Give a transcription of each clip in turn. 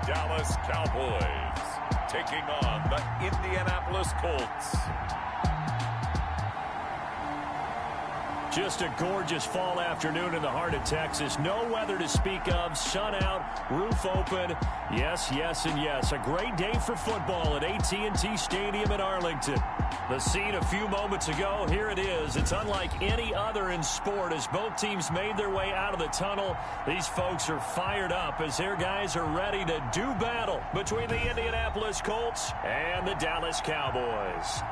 Dallas Cowboys taking on the Indianapolis Colts. Just a gorgeous fall afternoon in the heart of Texas. No weather to speak of. Sun out, roof open. Yes, yes, and yes. A great day for football at AT&T Stadium in Arlington. The scene a few moments ago, here it is. It's unlike any other in sport as both teams made their way out of the tunnel. These folks are fired up as their guys are ready to do battle between the Indianapolis Colts and the Dallas Cowboys.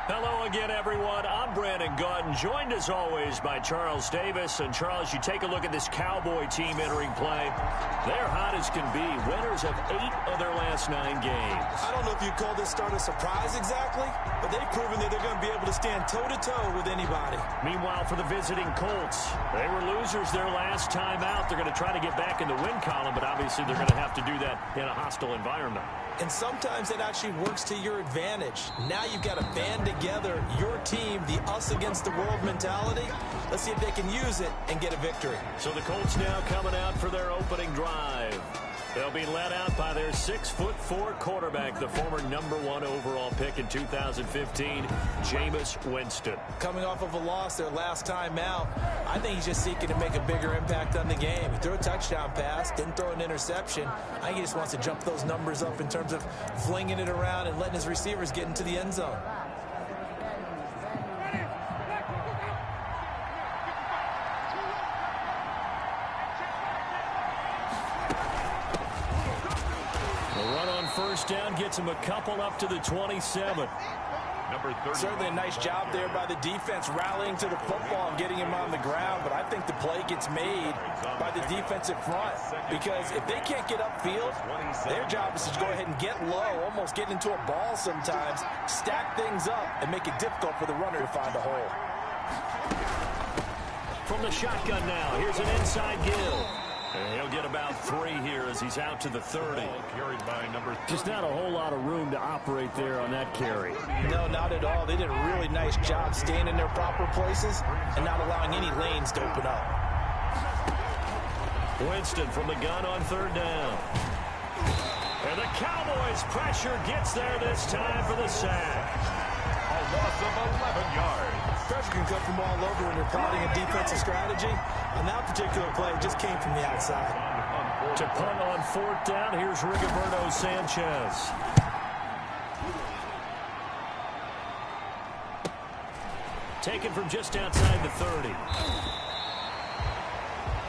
Hello again, everyone. I'm Brandon Gaudin, joined as always by Charles Davis. And Charles, you take a look at this Cowboy team entering play. They're hot as can be. Winners of 8 of their last 9 games. I don't know if you'd call this start a surprise exactly, but they've proven that they're going to be able to stand toe-to-toe with anybody. Meanwhile, for the visiting Colts, they were losers their last time out. They're going to try to get back in the win column, but obviously they're going to have to do that in a hostile environment. And sometimes it actually works to your advantage. Now you've got to band together your team, the us against the world mentality. Let's see if they can use it and get a victory. So the Colts now coming out for their opening drive. They'll be led out by their 6'4" quarterback, the former #1 overall pick in 2015, Jameis Winston. Coming off of a loss their last time out, I think he's just seeking to make a bigger impact on the game. He threw a touchdown pass, didn't throw an interception. I think he just wants to jump those numbers up in terms of flinging it around and letting his receivers get into the end zone. First down gets him a couple up to the 27. Certainly a nice job there by the defense rallying to the football and getting him on the ground, but I think the play gets made by the defensive front because if they can't get upfield, their job is to go ahead and get low, almost get into a ball sometimes, stack things up, and make it difficult for the runner to find a hole. From the shotgun now, here's an inside Gill. And he'll get about 3 here as he's out to the 30. Carried by Just not a whole lot of room to operate there on that carry. No, not at all. They did a really nice job staying in their proper places and not allowing any lanes to open up. Winston from the gun on 3rd down. And the Cowboys' pressure gets there this time for the sack. A loss of 11 yards. Pressure can come from all over when you're plotting a defensive strategy. On that particular play, it just came from the outside. To punt on 4th down, here's Rigoberto Sanchez. Taken from just outside the 30.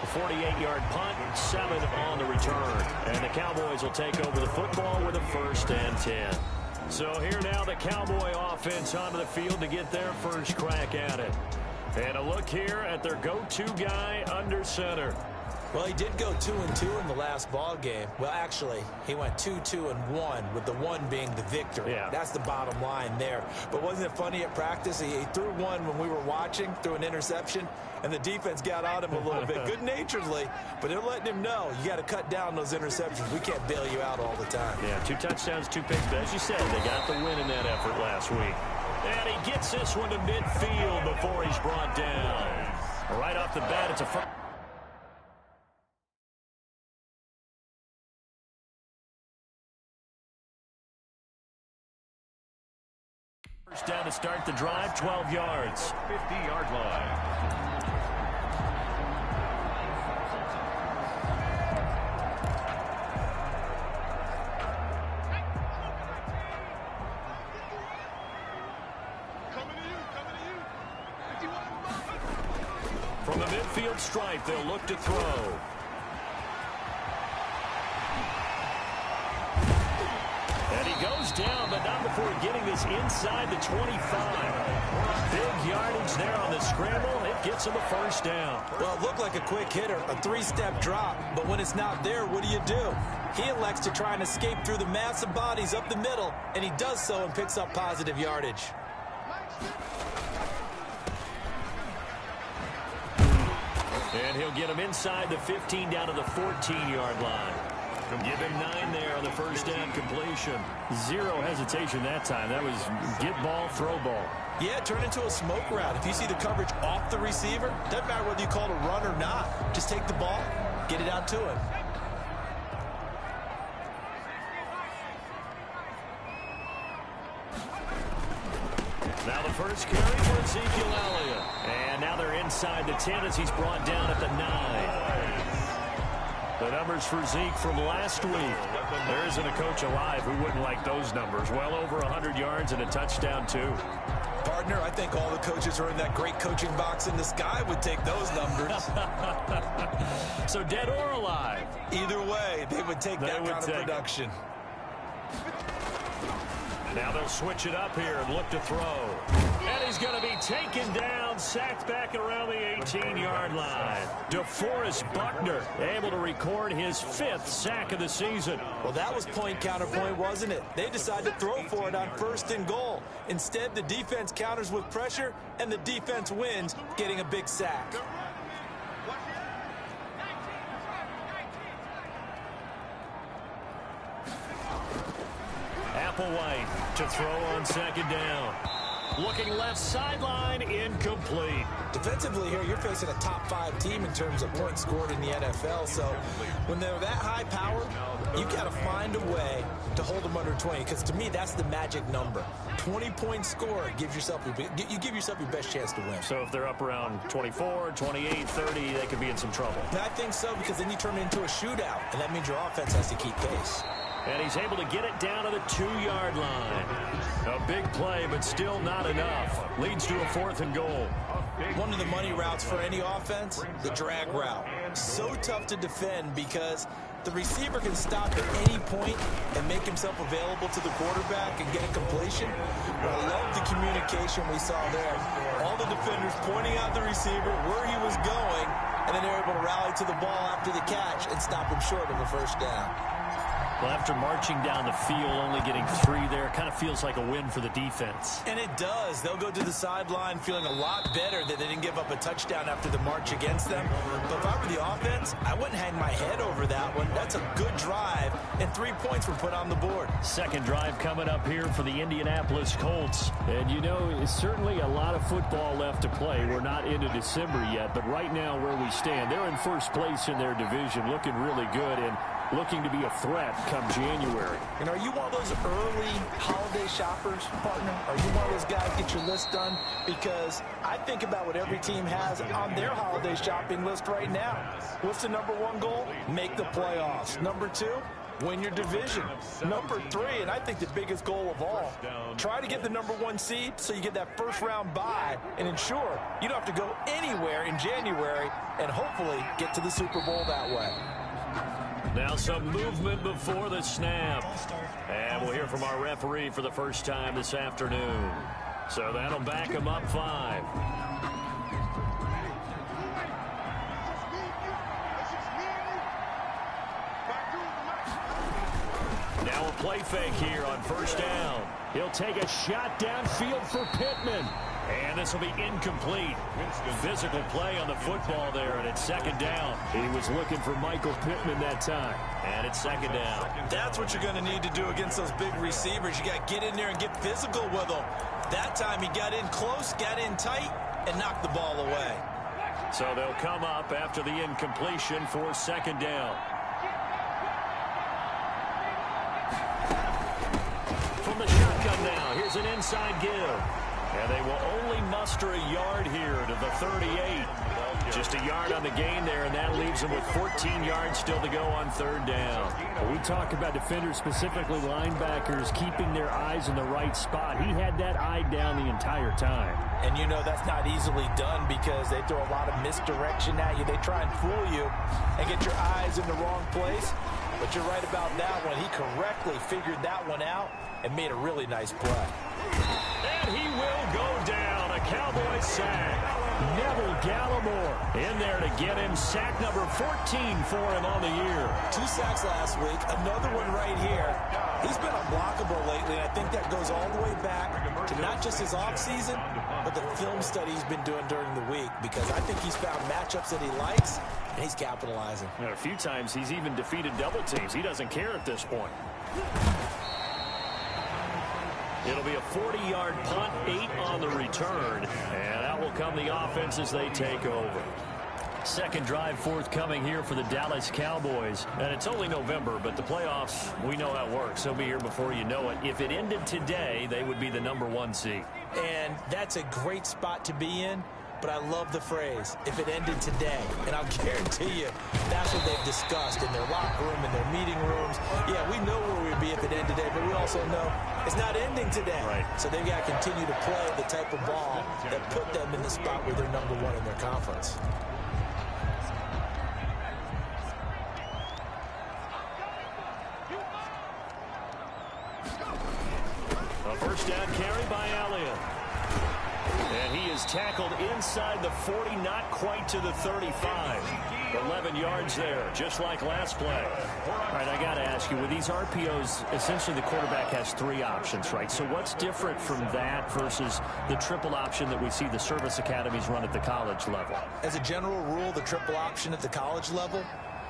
A 48-yard punt, 7 on the return. And the Cowboys will take over the football with a 1st and 10. So here now the Cowboy offense onto the field to get their first crack at it. And a look here at their go-to guy under center. Well, he did go 2-2 in the last ball game. Well, actually, he went 2-2-1, with the 1 being the victory. Yeah. That's the bottom line there. But wasn't it funny at practice? He threw one when we were watching, threw an interception, and the defense got on him a little bit, good-naturedly. But they're letting him know, you got to cut down those interceptions. We can't bail you out all the time. Yeah, 2 touchdowns, 2 picks. But as you said, they got the win in that effort last week. And he gets this one to midfield before he's brought down. Right off the bat, it's a first down to start the drive, 12 yards. 50-yard line. From the midfield stripe, they'll look to throw. And he goes down, but not before getting this inside the 25. Big yardage there on the scramble. It gets him a 1st down. Well, it looked like a quick hitter, a 3-step drop. But when it's not there, what do? He elects to try and escape through the massive bodies up the middle, and he does so and picks up positive yardage. And he'll get him inside the 15 down to the 14-yard line. Give him 9 there on the 1st down completion. 0 hesitation that time. That was get ball, throw ball. Yeah, it turned into a smoke route. If you see the coverage off the receiver, doesn't matter whether you call it a run or not. Just take the ball, get it out to him. Now the first carry for Ezekiel Elliott. And now they're inside the 10 as he's brought down at the 9. The numbers for Zeke from last week. There isn't a coach alive who wouldn't like those numbers. Well over 100 yards and a touchdown, too. Partner, I think all the coaches who are in that great coaching box in the sky would take those numbers. So dead or alive? Either way, they would take that kind of production. Now they'll switch it up here and look to throw. And he's going to be taken down, sacked back around the 18-yard line. DeForest Buckner able to record his 5th sack of the season. Well, that was point counterpoint, wasn't it? They decided to throw for it on 1st and goal. Instead, the defense counters with pressure, and the defense wins, getting a big sack. Applewhite to throw on 2nd down. Looking left sideline, incomplete. Defensively here, you're facing a top 5 team in terms of points scored in the NFL. So when they're that high power, you've got to find a way to hold them under 20. Because to me, that's the magic number. 20-point score gives yourself you give yourself your best chance to win. So if they're up around 24, 28, 30, they could be in some trouble. And I think so, because then you turn it into a shootout, and that means your offense has to keep pace. And he's able to get it down to the 2-yard line. A big play, but still not enough. Leads to a 4th and goal. One of the money routes for any offense, the drag route. So tough to defend because the receiver can stop at any point and make himself available to the quarterback and get a completion. But I love the communication we saw there. All the defenders pointing out the receiver, where he was going, and then they're able to rally to the ball after the catch and stop him short of a 1st down. Well, after marching down the field, only getting 3 there, kind of feels like a win for the defense. And it does. They'll go to the sideline feeling a lot better that they didn't give up a touchdown after the march against them. But if I were the offense, I wouldn't hang my head over that one. That's a good drive, and 3 points were put on the board. 2nd drive coming up here for the Indianapolis Colts. And, you know, it's certainly a lot of football left to play. We're not into December yet, but right now where we stand, they're in 1st place in their division, looking really good and looking to be a threat come January. And are you one of those early holiday shoppers, partner? Are you one of those guys get your list done? Because I think about what every team has on their holiday shopping list right now. What's the number 1 goal? Make the playoffs. Number 2, win your division. Number 3, and I think the biggest goal of all, try to get the number 1 seed so you get that 1st round bye and ensure you don't have to go anywhere in January and hopefully get to the Super Bowl that way. Now some movement before the snap. And we'll hear from our referee for the first time this afternoon. So that'll back him up 5. Now a play fake here on 1st down. He'll take a shot downfield for Pittman. And this will be incomplete. Physical play on the football there, and it's 2nd down. He was looking for Michael Pittman that time. And it's 2nd down. That's what you're going to need to do against those big receivers. You got to get in there and get physical with them. That time he got in close, got in tight, and knocked the ball away. So they'll come up after the incompletion for 2nd down. From the shotgun now, here's an inside give. And they will only muster a yard here to the 38. Just a yard on the gain there, and that leaves them with 14 yards still to go on 3rd down. We talk about defenders, specifically linebackers, keeping their eyes in the right spot. He had that eye down the entire time. And you know that's not easily done because they throw a lot of misdirection at you. They try and fool you and get your eyes in the wrong place. But you're right about that one. He correctly figured that one out and made a really nice play. And he will go down. A Cowboy sack. Neville Gallimore in there to get him sack number 14 for him on the year. 2 sacks last week. Another one right here. He's been unblockable lately, and I think that goes all the way back to not just his offseason, but the film study he's been doing during the week, because I think he's found matchups that he likes, and he's capitalizing. A few times he's even defeated double teams. He doesn't care at this point. It'll be a 40-yard punt, 8 on the return, and out will come the offense as they take over. Second drive forthcoming here for the Dallas Cowboys. And it's only November, but the playoffs, we know how it works. They'll be here before you know it. If it ended today, they would be the #1 seed. And that's a great spot to be in. But I love the phrase, if it ended today. And I'll guarantee you, that's what they've discussed in their locker room, in their meeting rooms. Yeah, we know where we'd be if it ended today, but we also know it's not ending today. Right. So they've got to continue to play the type of ball that put them in the spot where they're #1 in their conference. A first down carry by Elliott. And he is tackled inside the 40, not quite to the 35. 11 yards there, just like last play. All right, I got to ask you, with these RPOs, essentially the quarterback has 3 options, right? So what's different from that versus the triple option that we see the service academies run at the college level? As a general rule, the triple option at the college level,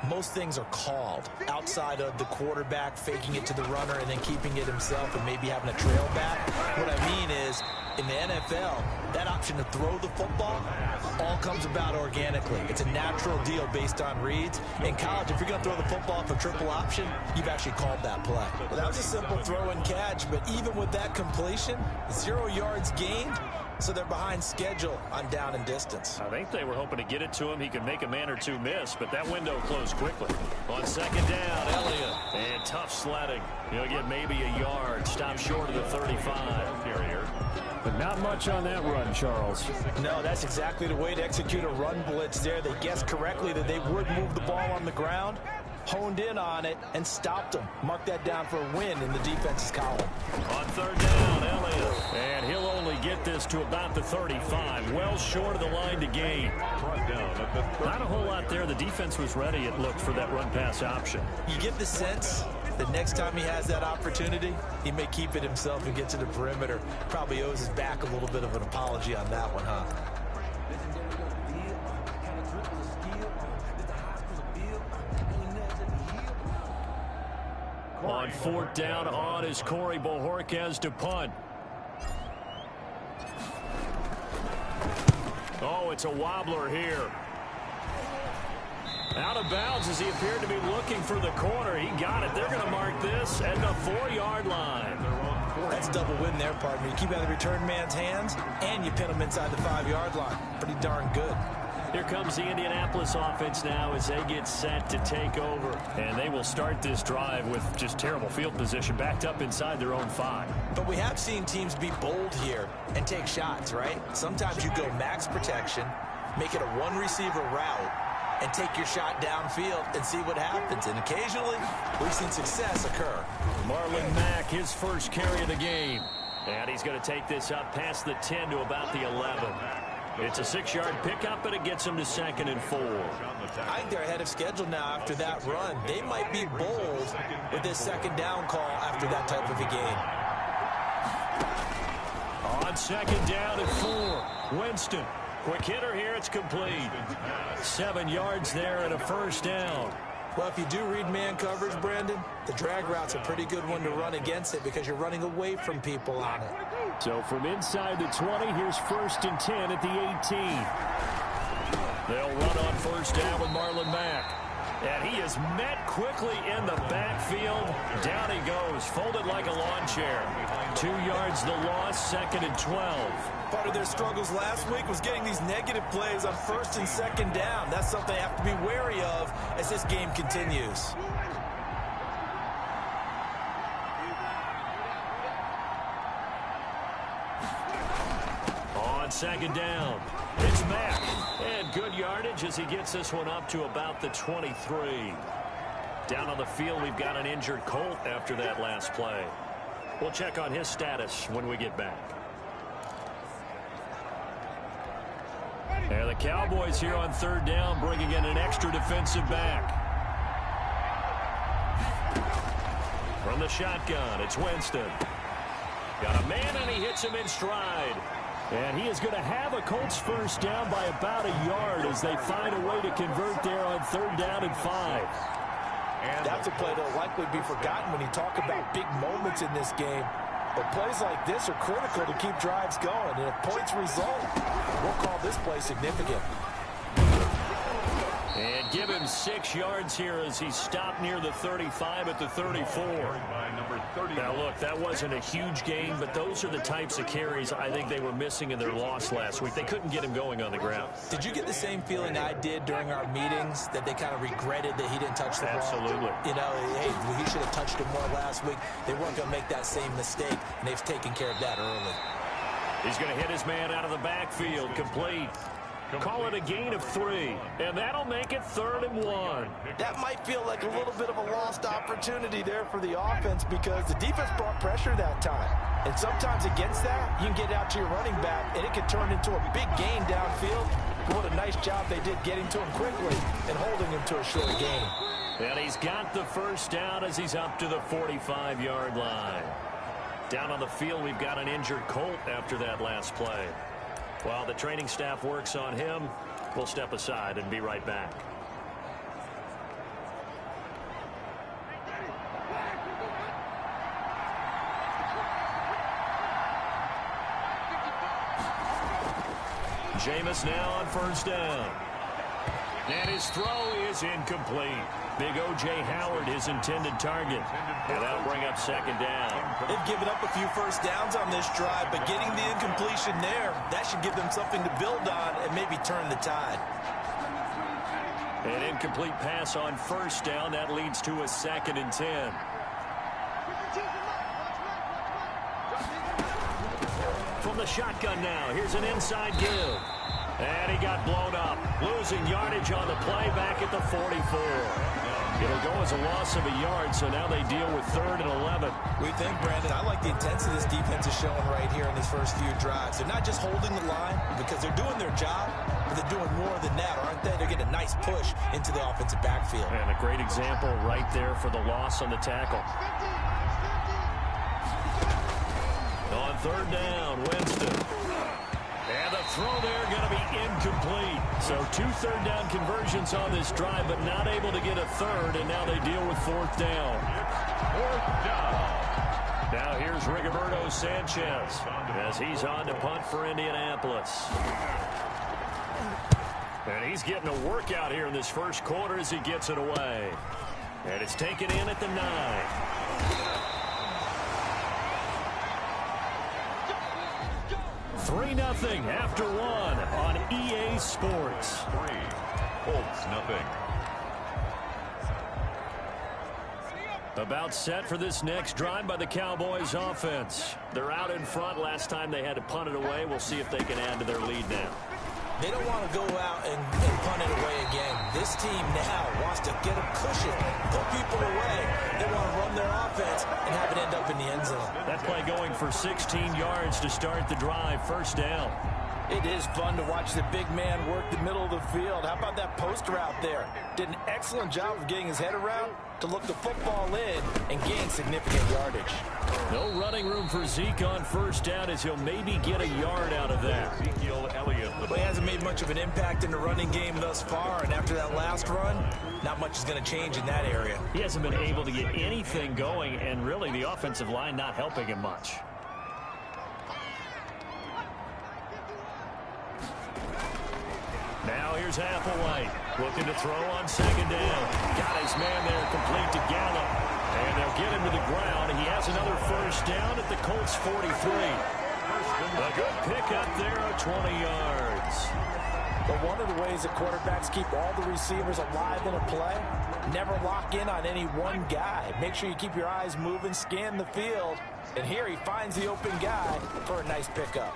most things are called outside of the quarterback faking it to the runner and then keeping it himself and maybe having a trail back. What I mean is, in the NFL, that option to throw the football all comes about organically. It's a natural deal based on reads. In college, if you're going to throw the football for triple option, you've actually called that play. Well, that was a simple throw and catch, but even with that completion, 0 yards gained, so they're behind schedule on down and distance. I think they were hoping to get it to him. He could make a man or two miss, but that window closed quickly. On second down, Elliott. And tough sledding. He'll get maybe a yard. Stop short of the 35. Carrier. But not much on that run, Charles. No, that's exactly the way to execute a run blitz there. They guessed correctly that they would move the ball on the ground, honed in on it, and stopped them. Mark that down for a win in the defense's column. On third down, Elliott. And he'll only get this to about the 35. Well short of the line to gain. Not a whole lot there. The defense was ready, it looked, for that run-pass option. You get the sense that next time he has that opportunity, he may keep it himself and get to the perimeter. Probably owes his back a little bit of an apology on that one, huh? On fourth down, on is Corey Bojorquez to punt. Oh, it's a wobbler here. Out of bounds as he appeared to be looking for the corner. He got it. They're going to mark this at the 4-yard line. That's double win there, partner. You keep out of the return man's hands, and you pin him inside the 5-yard line. Pretty darn good. Here comes the Indianapolis offense now as they get set to take over. And they will start this drive with just terrible field position, backed up inside their own 5. But we have seen teams be bold here and take shots, right? Sometimes you go max protection, make it a one-receiver route, and take your shot downfield and see what happens. And occasionally, we've seen success occur. Marlon Mack, his first carry of the game. And he's going to take this up past the 10 to about the 11. It's a 6-yard pickup, but it gets him to 2nd and 4. I think they're ahead of schedule now after that run. They might be bold with this 2nd down call after that type of a game. On 2nd down and 4, Winston. Quick hitter here, it's complete. 7 yards there and a first down. Well, if you do read man coverage, Brandon, the drag route's a pretty good one to run against it because you're running away from people on it. So from inside the 20, here's 1st and 10 at the 18. They'll run on first down with Marlon Mack. And he is met quickly in the backfield. Down he goes, folded like a lawn chair. 2 yards the loss, 2nd and 12. Part of their struggles last week was getting these negative plays on 1st and 2nd down. That's something they have to be wary of as this game continues. On 2nd down, it's Mack. And good yardage as he gets this one up to about the 23. Down on the field, we've got an injured Colt after that last play. We'll check on his status when we get back. And the Cowboys here on 3rd down, bringing in an extra defensive back. From the shotgun, it's Winston. Got a man, and he hits him in stride. And he is going to have a Colts first down by about a yard as they find a way to convert there on 3rd down and 5. That's a play that'll likely be forgotten when you talk about big moments in this game. But plays like this are critical to keep drives going. And if points result, we'll call this play significant. give him 6 yards here as he stopped near the 35 at the 34. Now, look, that wasn't a huge gain, but those are the types of carries I think they were missing in their loss last week. They couldn't get him going on the ground. Did you get the same feeling I did during our meetings, that they kind of regretted that he didn't touch the ball? Absolutely. You know, hey, he should have touched it more last week. They weren't going to make that same mistake, and they've taken care of that early. He's going to hit his man out of the backfield, complete. Call it a gain of 3, and that'll make it 3rd and 1. That might feel like a little bit of a lost opportunity there for the offense because the defense brought pressure that time. And sometimes against that, you can get out to your running back, and it can turn into a big gain downfield. What a nice job they did getting to him quickly and holding him to a short gain. And he's got the first down as he's up to the 45-yard line. Down on the field, we've got an injured Colt after that last play. While the training staff works on him, we'll step aside and be right back. Jameis now on first down. And his throw is incomplete. Big O.J. Howard, his intended target. And that'll bring up 2nd down. They've given up a few first downs on this drive, but getting the incompletion there, that should give them something to build on and maybe turn the tide. An incomplete pass on first down. That leads to a 2nd and 10. From the shotgun now, here's an inside give. And he got blown up. Losing yardage on the play back at the 44. It'll go as a loss of a yard, so now they deal with 3rd and 11. We think, Brandon, I like the intensity this defense is showing right here in these first few drives. They're not just holding the line because they're doing their job, but they're doing more than that, aren't they? They're getting a nice push into the offensive backfield. And a great example right there for the loss on the tackle. On 3rd down, Winston. And the throw there going to be incomplete. So 2 third-down conversions on this drive, but not able to get a 3rd, and now they deal with 4th down. 4th down. Now here's Rigoberto Sanchez as he's on to punt for Indianapolis. And he's getting a workout here in this first quarter as he gets it away. And it's taken in at the 9. 3-0 after 1 on EA Sports. 3, Colts nothing. About set for this next drive by the Cowboys offense. They're out in front. Last time they had to punt it away. We'll see if they can add to their lead now. They don't want to go out and punt it away again. This team now wants to get a cushion, put people away. They want to run their offense and have it end up in the end zone. That play going for 16 yards to start the drive. First down. It is fun to watch the big man work the middle of the field. How about that post route there? Did an excellent job of getting his head around to look the football in and gain significant yardage. No running room for Zeke on first down as he'll maybe get a yard out of that. Ezekiel Elliott. But he hasn't made much of an impact in the running game thus far, and after that last run, not much is going to change in that area. He hasn't been able to get anything going, and really the offensive line not helping him much. Now here's Applewhite looking to throw on 2nd down. Got his man there complete to Gallup. And they'll get him to the ground. He has another first down at the Colts 43. A good pickup there of 20 yards. But one of the ways that quarterbacks keep all the receivers alive in a play, never lock in on any one guy. Make sure you keep your eyes moving, scan the field. And here he finds the open guy for a nice pickup.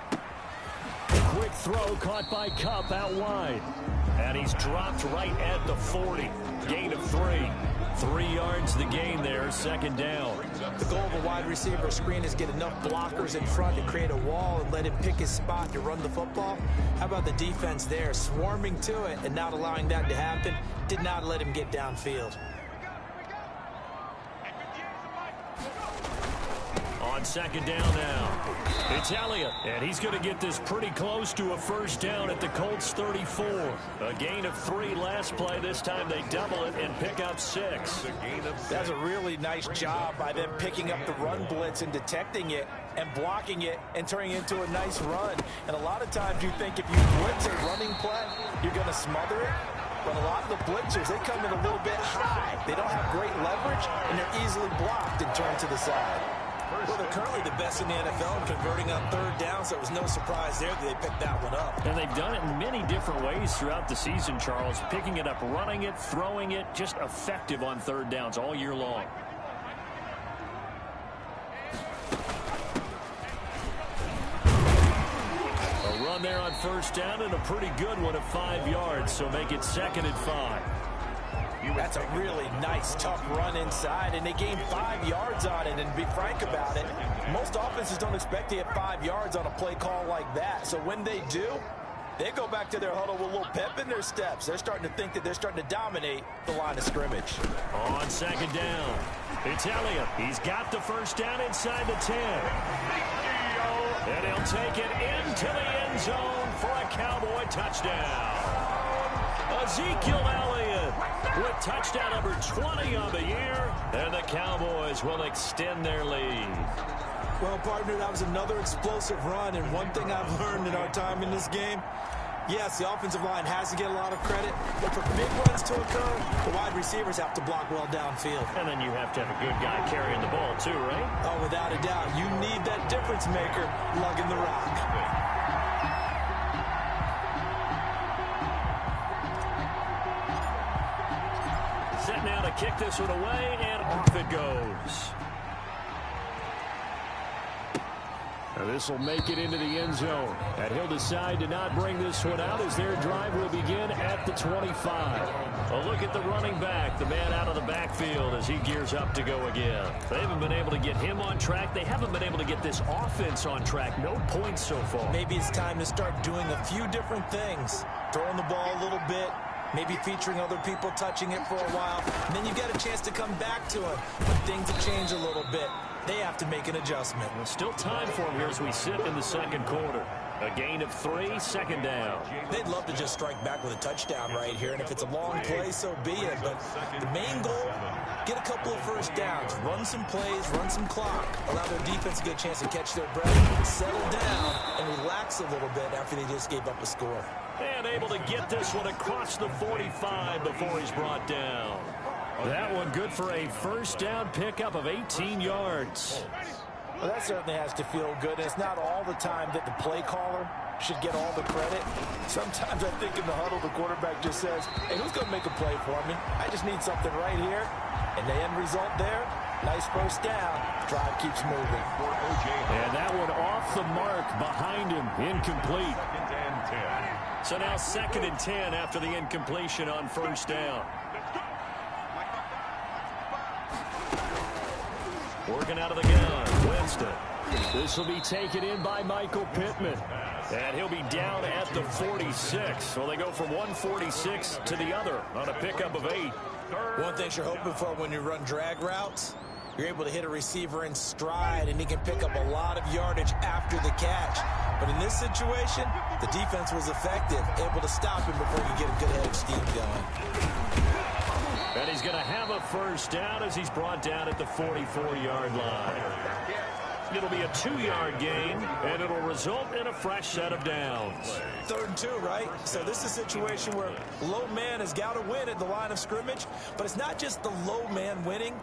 Quick throw caught by Kupp out wide. And he's dropped right at the 40. Gain of 3. 3 yards the gain there, 2nd down. The goal of a wide receiver screen is get enough blockers in front to create a wall and let him pick his spot to run the football. How about the defense there, swarming to it and not allowing that to happen? Did not let him get downfield. On 2nd down now. It's Elliott, and he's going to get this pretty close to a first down at the Colts 34. A gain of 3 last play. This time they double it and pick up 6. That's a really nice job by them picking up the run blitz and detecting it and blocking it and turning it into a nice run. And a lot of times you think if you blitz a running play, you're going to smother it. but a lot of the blitzers, they come in a little bit high. They don't have great leverage, and they're easily blocked and turned to the side. Well, they're currently the best in the NFL in converting on third down, so it was no surprise there that they picked that one up. And they've done it in many different ways throughout the season, Charles. Picking it up, running it, throwing it, just effective on third downs all year long. A run there on first down and a pretty good one at 5 yards, so make it 2nd and 5. That's a really nice, tough run inside, and they gained 5 yards on it. And to be frank about it, most offenses don't expect to get 5 yards on a play call like that. So when they do, they go back to their huddle with a little pep in their steps. They're starting to think that they're starting to dominate the line of scrimmage. On 2nd down, it's Elliott. He's got the first down inside the 10. And he'll take it into the end zone for a Cowboy touchdown. Ezekiel Elliott with touchdown number 20 on the year, and the Cowboys will extend their lead. Well, partner, that was another explosive run, and one thing I've learned in our time in this game, yes, the offensive line has to get a lot of credit, but for big runs to occur, the wide receivers have to block well downfield. And then you have to have a good guy carrying the ball too, right? Oh, without a doubt. You need that difference maker lugging the rock. Set now to kick this one away, and off it goes. Now this will make it into the end zone. And he'll decide to not bring this one out as their drive will begin at the 25. A look at the running back, the man out of the backfield as he gears up to go again. They haven't been able to get him on track. They haven't been able to get this offense on track. No points so far. Maybe it's time to start doing a few different things. Throwing the ball a little bit. Maybe featuring other people touching it for a while. And then you get a chance to come back to it. But things have changed a little bit. They have to make an adjustment. There's still time for him here as we sit in the second quarter. A gain of 3, 2nd down. They'd love to just strike back with a touchdown right here. And if it's a long play, so be it. But the main goal, get a couple of first downs. Run some plays, run some clock. Allow their defense to get a chance to catch their breath, settle down, and relax a little bit after they just gave up a score. And able to get this one across the 45 before he's brought down. That one good for a first down pickup of 18 yards. Well, that certainly has to feel good. And it's not all the time that the play caller should get all the credit. Sometimes I think in the huddle, the quarterback just says, hey, who's going to make a play for me? I just need something right here. And the end result there, nice first down. Drive keeps moving. And that one off the mark behind him, incomplete. So now 2nd and 10 after the incompletion on first down. Working out of the gun, Winston. This will be taken in by Michael Pittman. And he'll be down at the 46. So they go from 146 to the other on a pickup of 8. One thing you're hoping for when you run drag routes, you're able to hit a receiver in stride, and he can pick up a lot of yardage after the catch. But in this situation, the defense was effective, able to stop him before he get a good head of steam going. And he's going to have a first down as he's brought down at the 44-yard line. It'll be a 2-yard gain, and it'll result in a fresh set of downs. 3rd and 2, right? So this is a situation where low man has got to win at the line of scrimmage, but it's not just the low man winning.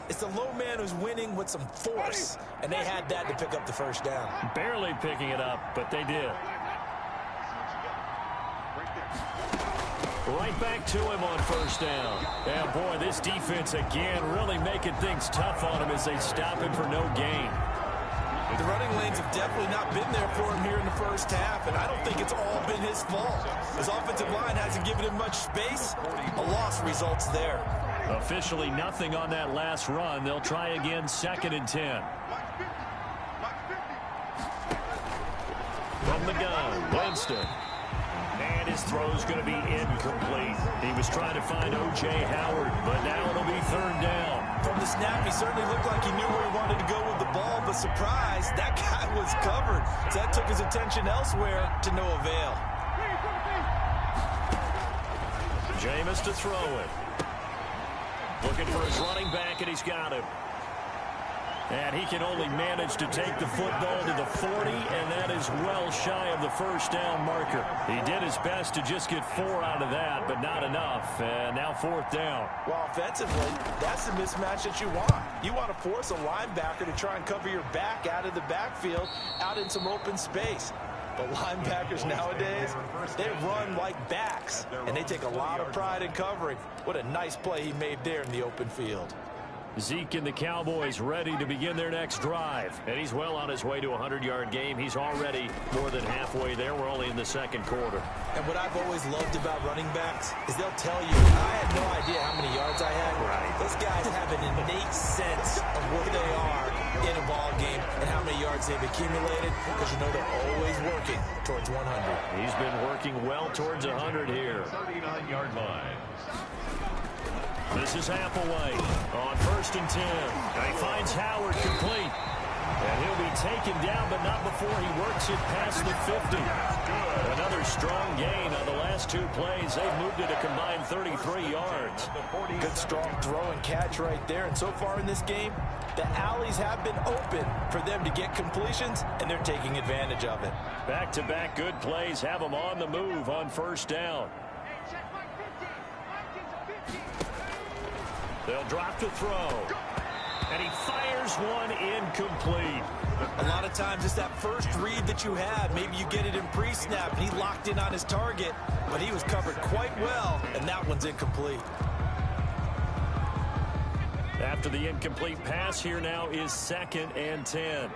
It's the low man who's winning with some force, and they had that to pick up the first down. Barely picking it up, but they did. Right back to him on first down. And boy, this defense again really making things tough on him as they stop him for no gain. The running lanes have definitely not been there for him here in the first half, and I don't think it's all been his fault. His offensive line hasn't given him much space. A loss results there. Officially nothing on that last run. They'll try again 2nd and 10. From the gun, Winston. And his throw's going to be incomplete. He was trying to find O.J. Howard, but now it'll be 3rd down. From the snap, he certainly looked like he knew where he wanted to go with the ball, but surprise, that guy was covered. So that took his attention elsewhere to no avail. Jameis to throw it. Looking for his running back, and he's got him. And he can only manage to take the football to the 40, and that is well shy of the first down marker. He did his best to just get 4 out of that, but not enough. And now 4th down. Well, offensively, that's the mismatch that you want. You want to force a linebacker to try and cover your back out of the backfield, out in some open space. But linebackers nowadays, they run like backs, and they take a lot of pride in covering. What a nice play he made there in the open field. Zeke and the Cowboys ready to begin their next drive. And he's well on his way to a 100-yard game. He's already more than halfway there. We're only in the second quarter. And what I've always loved about running backs is they'll tell you, I had no idea how many yards I had. Right. Those guys have an innate sense of where they are in a ball game and how many yards they've accumulated, because you know they're always working towards 100. He's been working well towards 100 here. 39-yard line. This is Applewhite on 1st and 10. He finds Howard complete. And he'll be taken down, but not before he works it past the 50. Another strong gain on the last 2 plays. They've moved it a combined 33 yards. Good strong throw and catch right there. And so far in this game, the alleys have been open for them to get completions, and they're taking advantage of it. Back-to-back good plays have them on the move on 1st down. They'll drop to throw. And he fires one incomplete. A lot of times it's that first read that you have. Maybe you get it in pre-snap, and he locked in on his target, but he was covered quite well, and that one's incomplete. After the incomplete pass, here now is 2nd and 10.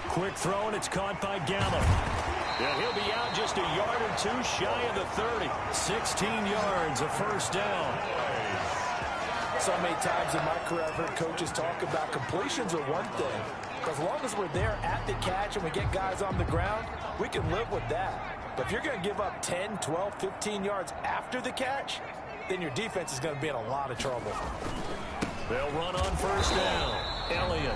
Quick throw, and it's caught by Gallup. Yeah, he'll be out just a yard or 2 shy of the 30. 16 yards, a 1st down. So many times in my career I've heard coaches talk about completions are one thing. As long as we're there at the catch and we get guys on the ground, we can live with that. But if you're going to give up 10, 12, 15 yards after the catch, then your defense is going to be in a lot of trouble. They'll run on 1st down. Elliott.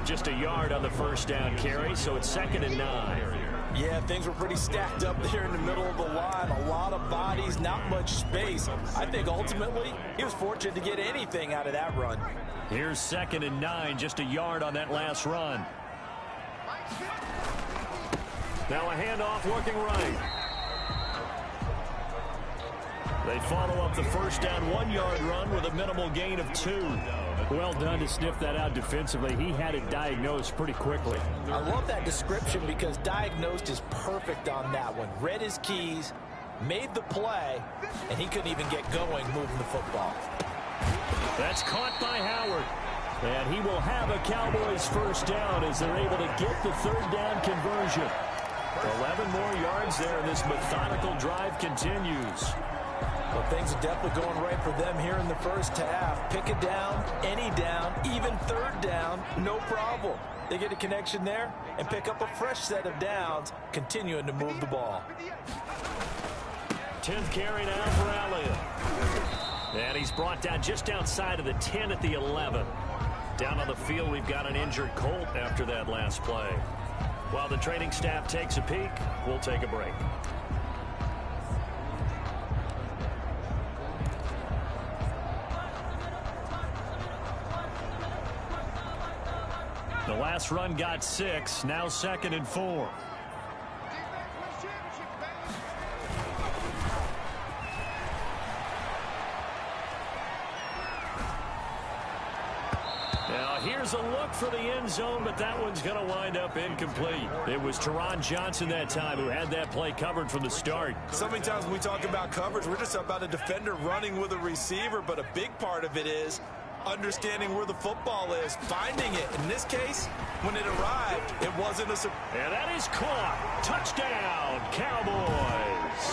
Just a yard on the 1st down carry, so it's 2nd and 9. Yeah, things were pretty stacked up there in the middle of the line. A lot of bodies, not much space. I think ultimately he was fortunate to get anything out of that run. Here's 2nd and 9, just a yard on that last run. Now a handoff looking right. They follow up the 1st down 1-yard run with a minimal gain of 2. Well done to sniff that out defensively. He had it diagnosed pretty quickly. I love that description because diagnosed is perfect on that one. Read his keys, made the play, and he couldn't even get going moving the football. That's caught by Howard. And he will have a Cowboys 1st down as they're able to get the 3rd down conversion. 11 more yards there, and this methodical drive continues. Well, things are definitely going right for them here in the first half. Pick a down, any down, even 3rd down, no problem. They get a connection there and pick up a fresh set of downs, continuing to move the ball. 10th carry now for Elliott. And he's brought down just outside of the 10 at the 11. Down on the field, we've got an injured Colt after that last play. While the training staff takes a peek, we'll take a break. The last run got 6, now 2nd and 4. Now here's a look for the end zone, but that one's going to wind up incomplete. It was Teron Johnson that time who had that play covered from the start. So many times when we talk about coverage, we're just about a defender running with a receiver, but a big part of it is understanding where the football is, finding it. In this case, when it arrived, it wasn't a surprise. And that is caught. Touchdown, Cowboys.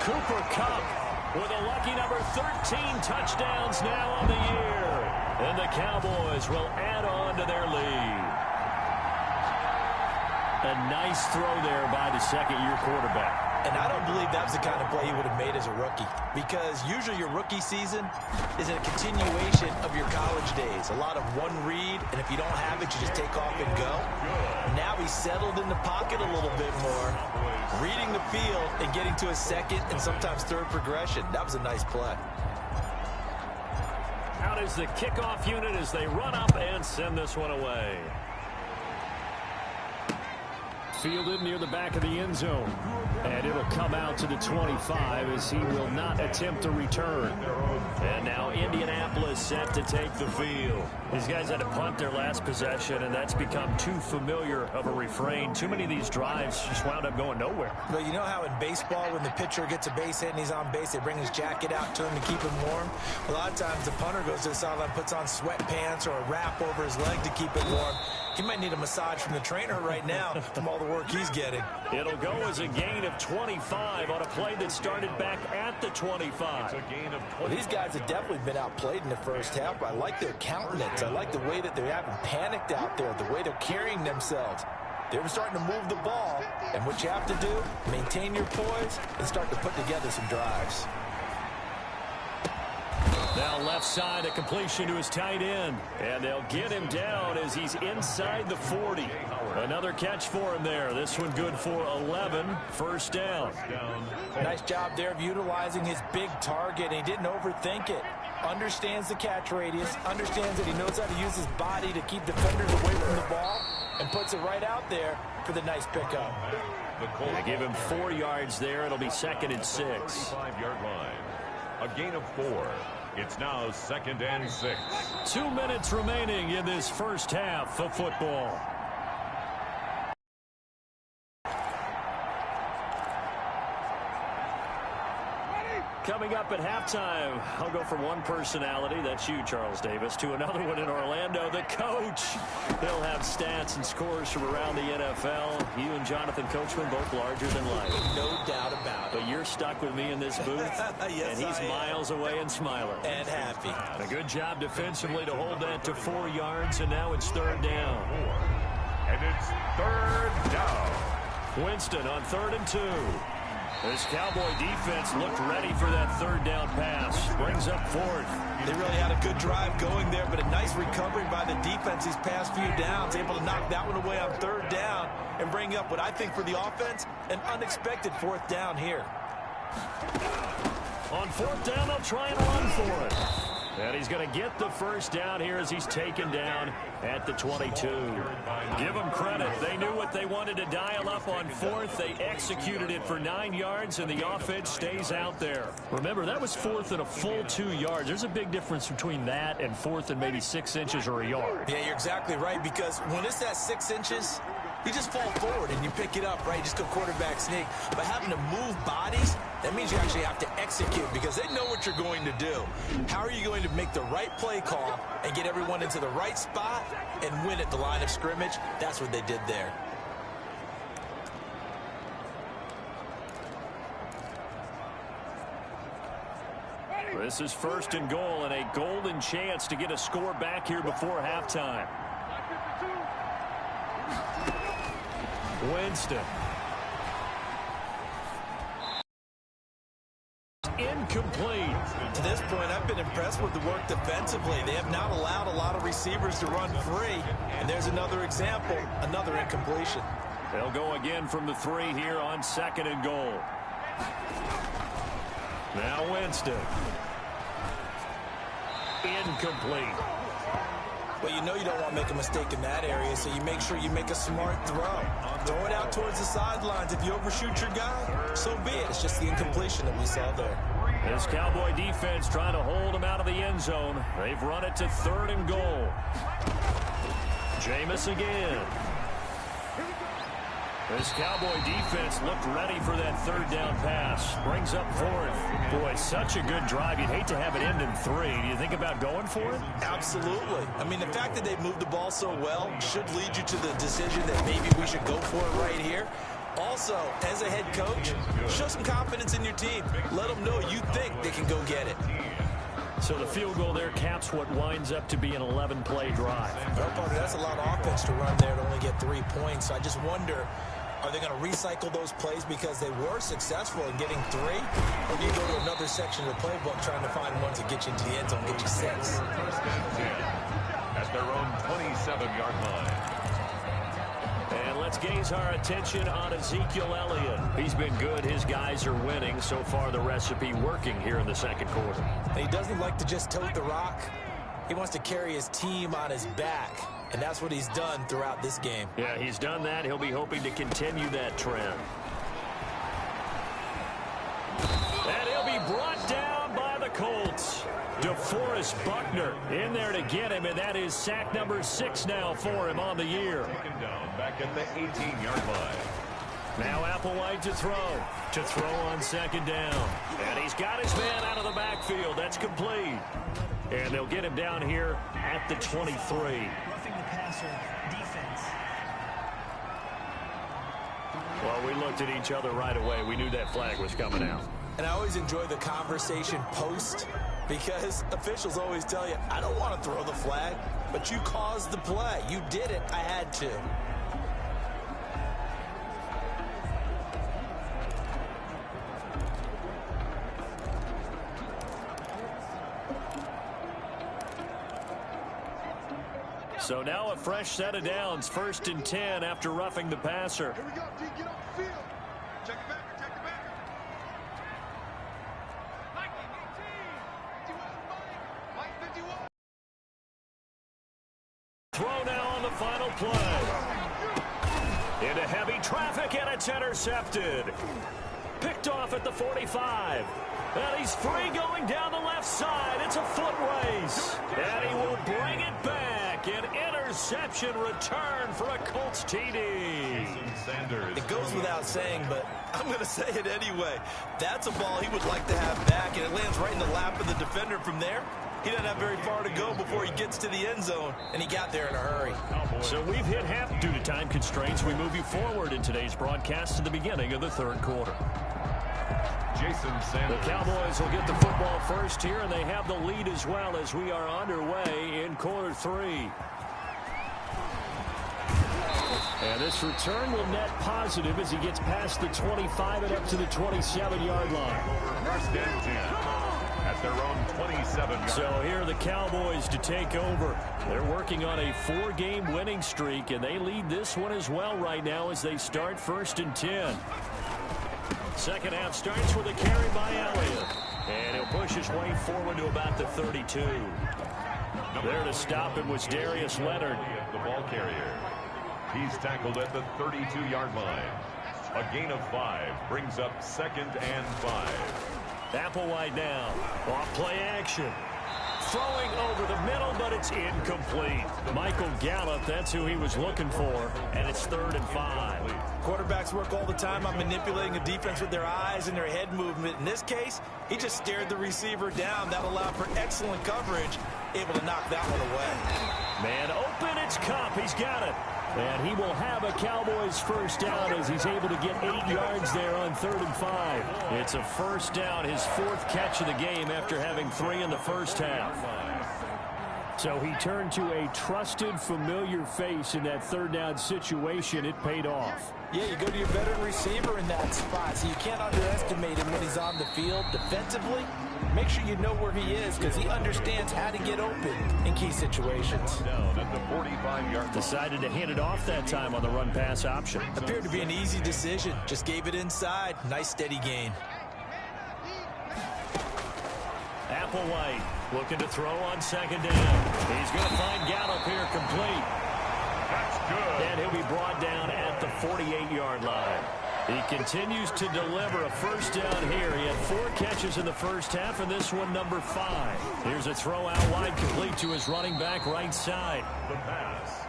Cooper Kupp with a lucky number 13 touchdowns now on the year. And the Cowboys will add on to their lead. A nice throw there by the 2nd-year quarterback. And I don't believe that was the kind of play he would have made as a rookie, because usually your rookie season is a continuation of your college days. A lot of one read, and if you don't have it, you just take off and go. Now he's settled in the pocket a little bit more, reading the field and getting to a 2nd and sometimes 3rd progression. That was a nice play. out as the kickoff unit as they run up and send this one away. Fielded near the back of the end zone. And it'll come out to the 25 as he will not attempt to return. And now Indianapolis set to take the field. These guys had to punt their last possession, and that's become too familiar of a refrain. Too many of these drives just wound up going nowhere. But you know how in baseball, when the pitcher gets a base hit and he's on base, they bring his jacket out to him to keep him warm? A lot of times the punter goes to the sideline, puts on sweatpants or a wrap over his leg to keep it warm. He might need a massage from the trainer right now from all the work he's getting. It'll go as a gain of 25 on a play that started back at the 25. Well, these guys have definitely been outplayed in the first half, but I like their countenance. I like the way that they haven't panicked out there, the way they're carrying themselves. They're starting to move the ball, and what you have to do, maintain your poise and start to put together some drives. Now left side, a completion to his tight end. And they'll get him down as he's inside the 40. Another catch for him there. This one good for 11. First down. Nice job there of utilizing his big target. He didn't overthink it. Understands the catch radius. Understands that he knows how to use his body to keep defenders away from the ball. And puts it right out there for the nice pickup. They give him 4 yards there. It'll be 2nd and 6. 5-yard line. A gain of 4. It's now 2nd and 6. 2 minutes remaining in this first half of football. Coming up at halftime, I'll go from one personality, that's you, Charles Davis, to another one in Orlando, the coach. He'll have stats and scores from around the NFL. You and Jonathan Coachman, both larger than life. No doubt about it. But you're stuck with me in this booth, yes, and he's miles away and smiling. And happy. A good job defensively to hold that to 4 yards, and now it's 3rd down. And it's 3rd down. Winston on 3rd and 2. This Cowboy defense looked ready for that 3rd down pass. Brings up 4th. They really had a good drive going there, but a nice recovery by the defense these past few downs. Able to knock that one away on 3rd down and bring up what I think for the offense, an unexpected 4th down here. On 4th down, they'll try and run for it. And he's going to get the 1st down here as he's taken down at the 22. Give them credit. They knew what they wanted to dial up on 4th. They executed it for 9 yards, and the offense stays out there. Remember, that was 4th and a full 2 yards. There's a big difference between that and 4th and maybe 6 inches or a yard. Yeah, you're exactly right, because when it's at 6 inches, you just fall forward and you pick it up, right? You just go quarterback sneak. But having to move bodies, that means you actually have to execute because they know what you're going to do. How are you going to make the right play call and get everyone into the right spot and win at the line of scrimmage? That's what they did there. This is 1st and goal and a golden chance to get a score back here before halftime. Winston. Incomplete. To this point, I've been impressed with the work defensively. They have not allowed a lot of receivers to run free. And there's another example, another incompletion. They'll go again from the 3 here on 2nd and goal. Now Winston. Incomplete. But you know you don't want to make a mistake in that area, so you make sure you make a smart throw. Throw it out towards the sidelines. If you overshoot your guy, so be it. It's just the incompletion that we saw there. This Cowboy defense trying to hold him out of the end zone. They've run it to 3rd and goal. Jameis again. This Cowboy defense looked ready for that 3rd down pass. Brings up 4th. Boy, such a good drive. You'd hate to have it end in 3. Do you think about going for it? Absolutely. I mean, the fact that they moved the ball so well should lead you to the decision that maybe we should go for it right here. Also, as a head coach, show some confidence in your team. Let them know you think they can go get it. So the field goal there caps what winds up to be an 11-play drive. Well, partner, that's a lot of offense to run there to only get 3 points. So I just wonder, are they going to recycle those plays because they were successful in getting 3? Or do you go to another section of the playbook trying to find ones that get you into the end zone, get you 6? At their own 27-yard line. And let's gaze our attention on Ezekiel Elliott. He's been good. His guys are winning. So far, the recipe working here in the 2nd quarter. And he doesn't like to just tote the rock. He wants to carry his team on his back, and that's what he's done throughout this game. Yeah, he's done that. He'll be hoping to continue that trend. And he'll be brought down by the Colts. DeForest Buckner in there to get him, and that is sack number 6 now for him on the year. Taken down back at the 18-yard line. Now Applewhite to throw on second down. And he's got his man out of the backfield. That's complete. And they'll get him down here at the 23. Roughing the passer, defense. Well, we looked at each other right away. We knew that flag was coming out. And I always enjoy the conversation post because officials always tell you, I don't want to throw the flag, but you caused the play. You did it. I had to. So now a fresh set of downs, 1st and 10 after roughing the passer. Here we go, D. Get off the field. Check it back. Check it back. Mike 51. Throw now on the final play. Into heavy traffic, and it's intercepted. Picked off at the 45. And he's free going down the left side. It's a foot race. And he will bring it back. An interception return for a Colts TD. It goes without saying, but I'm going to say it anyway. That's a ball he would like to have back, and it lands right in the lap of the defender from there. He doesn't have very far to go before he gets to the end zone, and he got there in a hurry. So we've hit half due to time constraints. We move you forward in today's broadcast to the beginning of the 3rd quarter. Jason Sanders. The Cowboys will get the football first here, and they have the lead as well as we are underway in quarter 3. And this return will net positive as he gets past the 25 and up to the 27-yard line. 1st and 10 at their own 27-yard. So here are the Cowboys to take over. They're working on a 4-game winning streak, and they lead this one as well right now as they start 1st and 10. Second half starts with a carry by Elliott. And he'll push his way forward to about the 32. There to stop him was Darius Leonard. The ball carrier. He's tackled at the 32-yard line. A gain of 5 brings up 2nd and 5. Applewhite now. Off play action. Throwing over the middle, but it's incomplete. Michael Gallup, that's who he was looking for, and it's 3rd and 5. Quarterbacks work all the time on manipulating a defense with their eyes and their head movement. In this case, he just stared the receiver down. That allowed for excellent coverage, able to knock that one away. Man open, it's Kupp. He's got it. And he will have a Cowboys first down as he's able to get 8 yards there on 3rd and 5. It's a first down, his 4th catch of the game after having 3 in the first half. So he turned to a trusted, familiar face in that 3rd down situation. It paid off. Yeah, you go to your veteran receiver in that spot, so you can't underestimate him when he's on the field defensively. Make sure you know where he is because he understands how to get open in key situations. Down at the 45-yard. Decided to hand it off that time on the run-pass option. Appeared to be an easy decision. Just gave it inside. Nice steady gain. Applewhite looking to throw on second down. He's going to find Gallup here complete. That's good. And he'll be brought down at the 48-yard line. He continues to deliver a first down here. He had 4 catches in the first half, and this one number 5. Here's a throw out wide complete to his running back right side. The pass.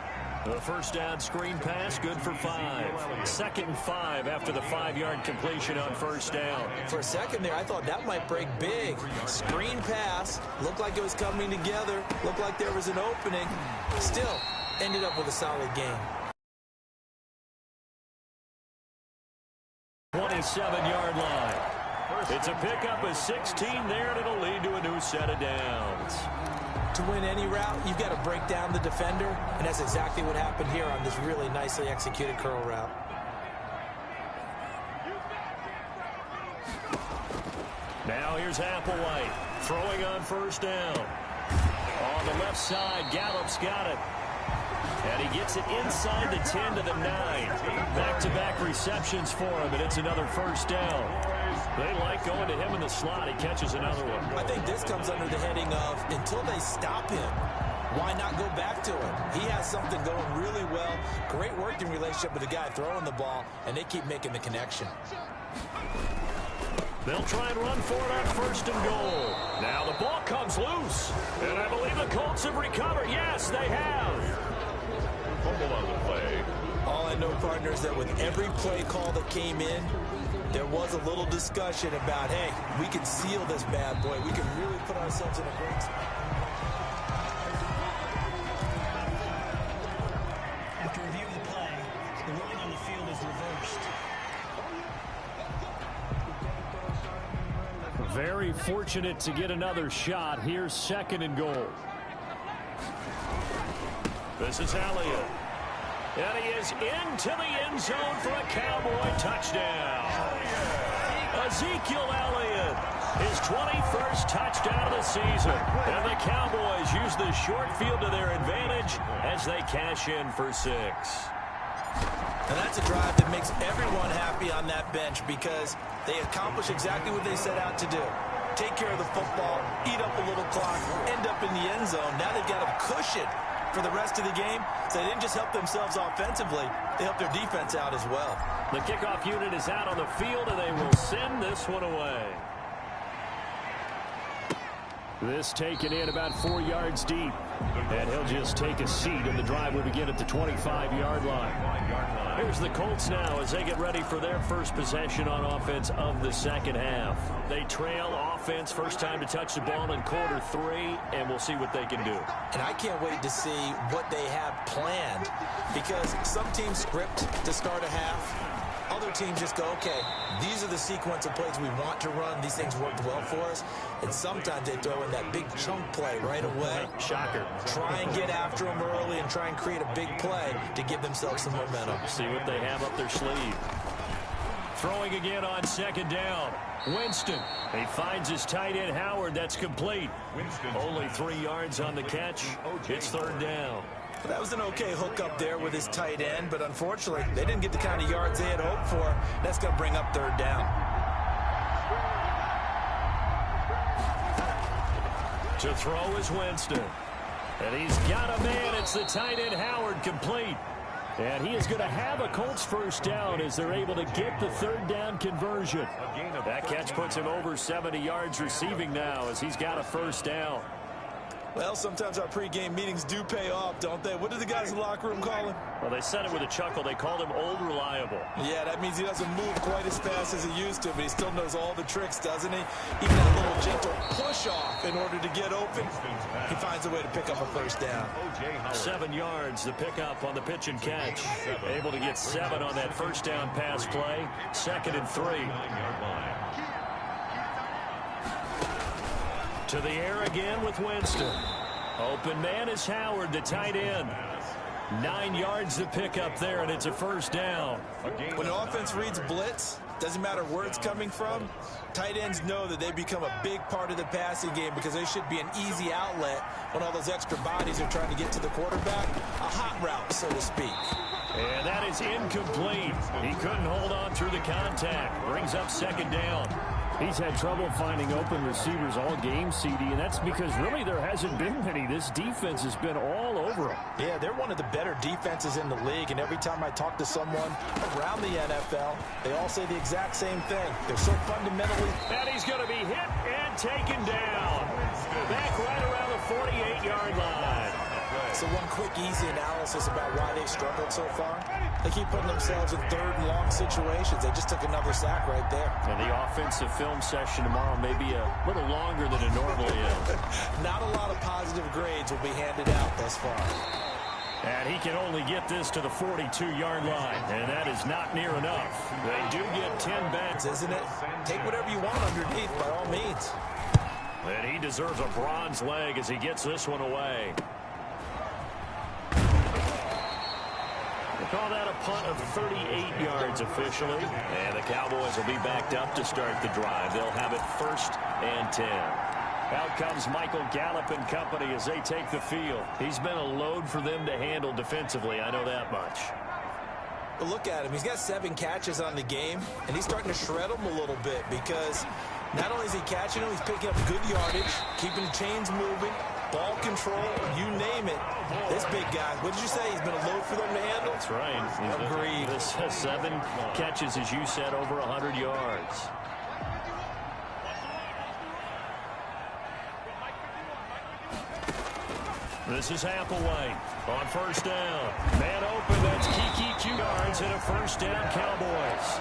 The first down screen pass, good for 5. 2nd and 5 after the 5-yard completion on first down. For a second there, I thought that might break big. Screen pass, looked like it was coming together, looked like there was an opening. Still, ended up with a solid gain. 27-yard line. It's a pickup of 16 there, and it'll lead to a new set of downs. To win any route, you've got to break down the defender, and that's exactly what happened here on this really nicely executed curl route. Now here's Applewhite throwing on first down. On the left side, Gallup's got it. And he gets it inside the 10 to the 9. Back-to-back receptions for him, and it's another first down. They like going to him in the slot. He catches another one. I think this comes under the heading of until they stop him, why not go back to him? He has something going really well. Great working relationship with the guy throwing the ball, and they keep making the connection. They'll try and run for it on 1st and goal. Now the ball comes loose. And I believe the Colts have recovered. Yes, they have. Fumble on the play. All I know, partners, that with every play call that came in, there was a little discussion about, hey, we can seal this bad boy. We can really put ourselves in a great spot. After reviewing the play, the ruling on the field is reversed. Very fortunate to get another shot. Here's 2nd and goal. This is Elliott. And he is into the end zone for a Cowboy touchdown. Ezekiel Elliott, his 21st touchdown of the season. And the Cowboys use the short field to their advantage as they cash in for 6. And that's a drive that makes everyone happy on that bench because they accomplish exactly what they set out to do. Take care of the football, eat up a little clock, end up in the end zone. Now they've got a cushion for the rest of the game. So they didn't just help themselves offensively, they helped their defense out as well. The kickoff unit is out on the field, and they will send this one away. This taken in about 4 yards deep. And he'll just take a seat, and the drive will begin at the 25-yard line. Here's the Colts now as they get ready for their first possession on offense of the second half. They trail offense, first time to touch the ball in quarter 3, and we'll see what they can do. And I can't wait to see what they have planned because some teams script to start a half. Other teams just go, okay, these are the sequence of plays we want to run. These things worked well for us. And sometimes they throw in that big chunk play right away. Shocker. Try and get after them early and try and create a big play to give themselves some momentum. See what they have up their sleeve. Throwing again on 2nd down. Winston. He finds his tight end Howard. That's complete. Only 3 yards on the catch. It's 3rd down. That was an okay hook up there with his tight end, but unfortunately, they didn't get the kind of yards they had hoped for. That's going to bring up 3rd down. To throw is Winston. And he's got a man. It's the tight end Howard, complete. And he is going to have a Colts first down as they're able to get the 3rd down conversion. That catch puts him over 70 yards receiving now as he's got a first down. Well, sometimes our pregame meetings do pay off, don't they? What did the guys in the locker room call him? Well, they said it with a chuckle. They called him Old Reliable. Yeah, that means he doesn't move quite as fast as he used to, but he still knows all the tricks, doesn't he? Even that little gentle push-off in order to get open. He finds a way to pick up a first down. 7 yards, the pickup on the pitch and catch. Able to get 7 on that first down pass play. 2nd and 3. To the air again with Winston. Open man is Howard, the tight end. 9 yards to pick up there, and it's a first down. When an offense reads blitz, doesn't matter where it's coming from, tight ends know that they become a big part of the passing game because they should be an easy outlet when all those extra bodies are trying to get to the quarterback. A hot route, so to speak. And that is incomplete. He couldn't hold on through the contact. Brings up 2nd down. He's had trouble finding open receivers all game, CD, and that's because really there hasn't been many. This defense has been all over him. Yeah, they're one of the better defenses in the league, and every time I talk to someone around the NFL, they all say the exact same thing. They're so fundamentally... And he's going to be hit and taken down. Back right around the 48-yard line. So one quick, easy analysis about why they've struggled so far. They keep putting themselves in 3rd and long situations. They just took another sack right there. And the offensive film session tomorrow may be a little longer than it normally is. Not a lot of positive grades will be handed out thus far. And he can only get this to the 42-yard line, and that is not near enough. They do get 10 back. Isn't it? Take whatever you want underneath, by all means. And he deserves a bronze leg as he gets this one away. Call that a punt of 38 yards officially. And the Cowboys will be backed up to start the drive. They'll have it 1st and 10. Out comes Michael Gallup and company as they take the field. He's been a load for them to handle defensively. I know that much. But look at him. He's got 7 catches on the game, and he's starting to shred them a little bit because not only is he catching them, he's picking up good yardage, keeping the chains moving, ball control, you name it. This big guy, what did you say? He's been a load for them to handle? That's right. Agreed. This has 7 catches, as you said, over 100 yards. This is Applewhite on first down. Man open, that's Kiki, 2 yards, and a first down, Cowboys.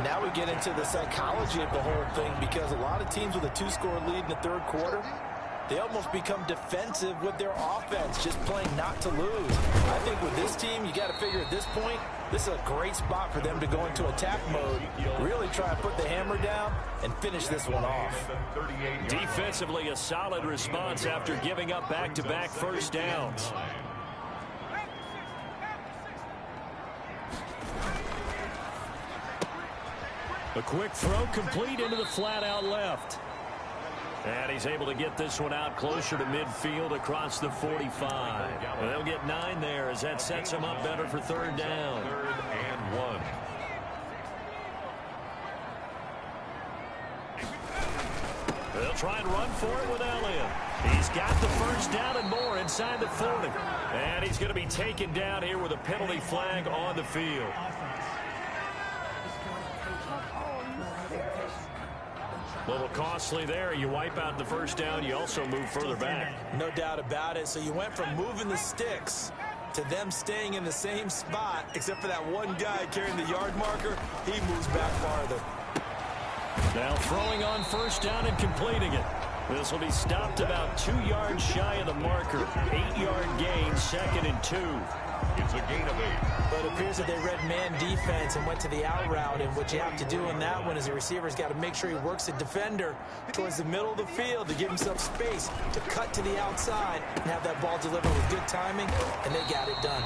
Now we get into the psychology of the whole thing because a lot of teams with a 2-score lead in the third quarter, they almost become defensive with their offense, just playing not to lose. I think with this team, you got to figure at this point, this is a great spot for them to go into attack mode, really try to put the hammer down and finish this one off. Defensively, a solid response after giving up back-to-back first downs. A quick throw complete into the flat out left. And he's able to get this one out closer to midfield across the 45. And they'll get 9 there as that sets him up better for third down. 3rd and 1. They'll try and run for it with Elliott. He's got the first down and more inside the 40. And he's going to be taken down here with a penalty flag on the field. A little costly there. You wipe out the first down. You also move further back. No doubt about it. So you went from moving the sticks to them staying in the same spot, except for that one guy carrying the yard marker. He moves back farther. Now throwing on first down and completing it. This will be stopped about 2 yards shy of the marker. 8-yard gain, 2nd and 2. It's a gain of 8. But it appears that they read man defense and went to the out route. And what you have to do in that one is the receiver's got to make sure he works the defender towards the middle of the field to give himself space to cut to the outside and have that ball delivered with good timing. And they got it done.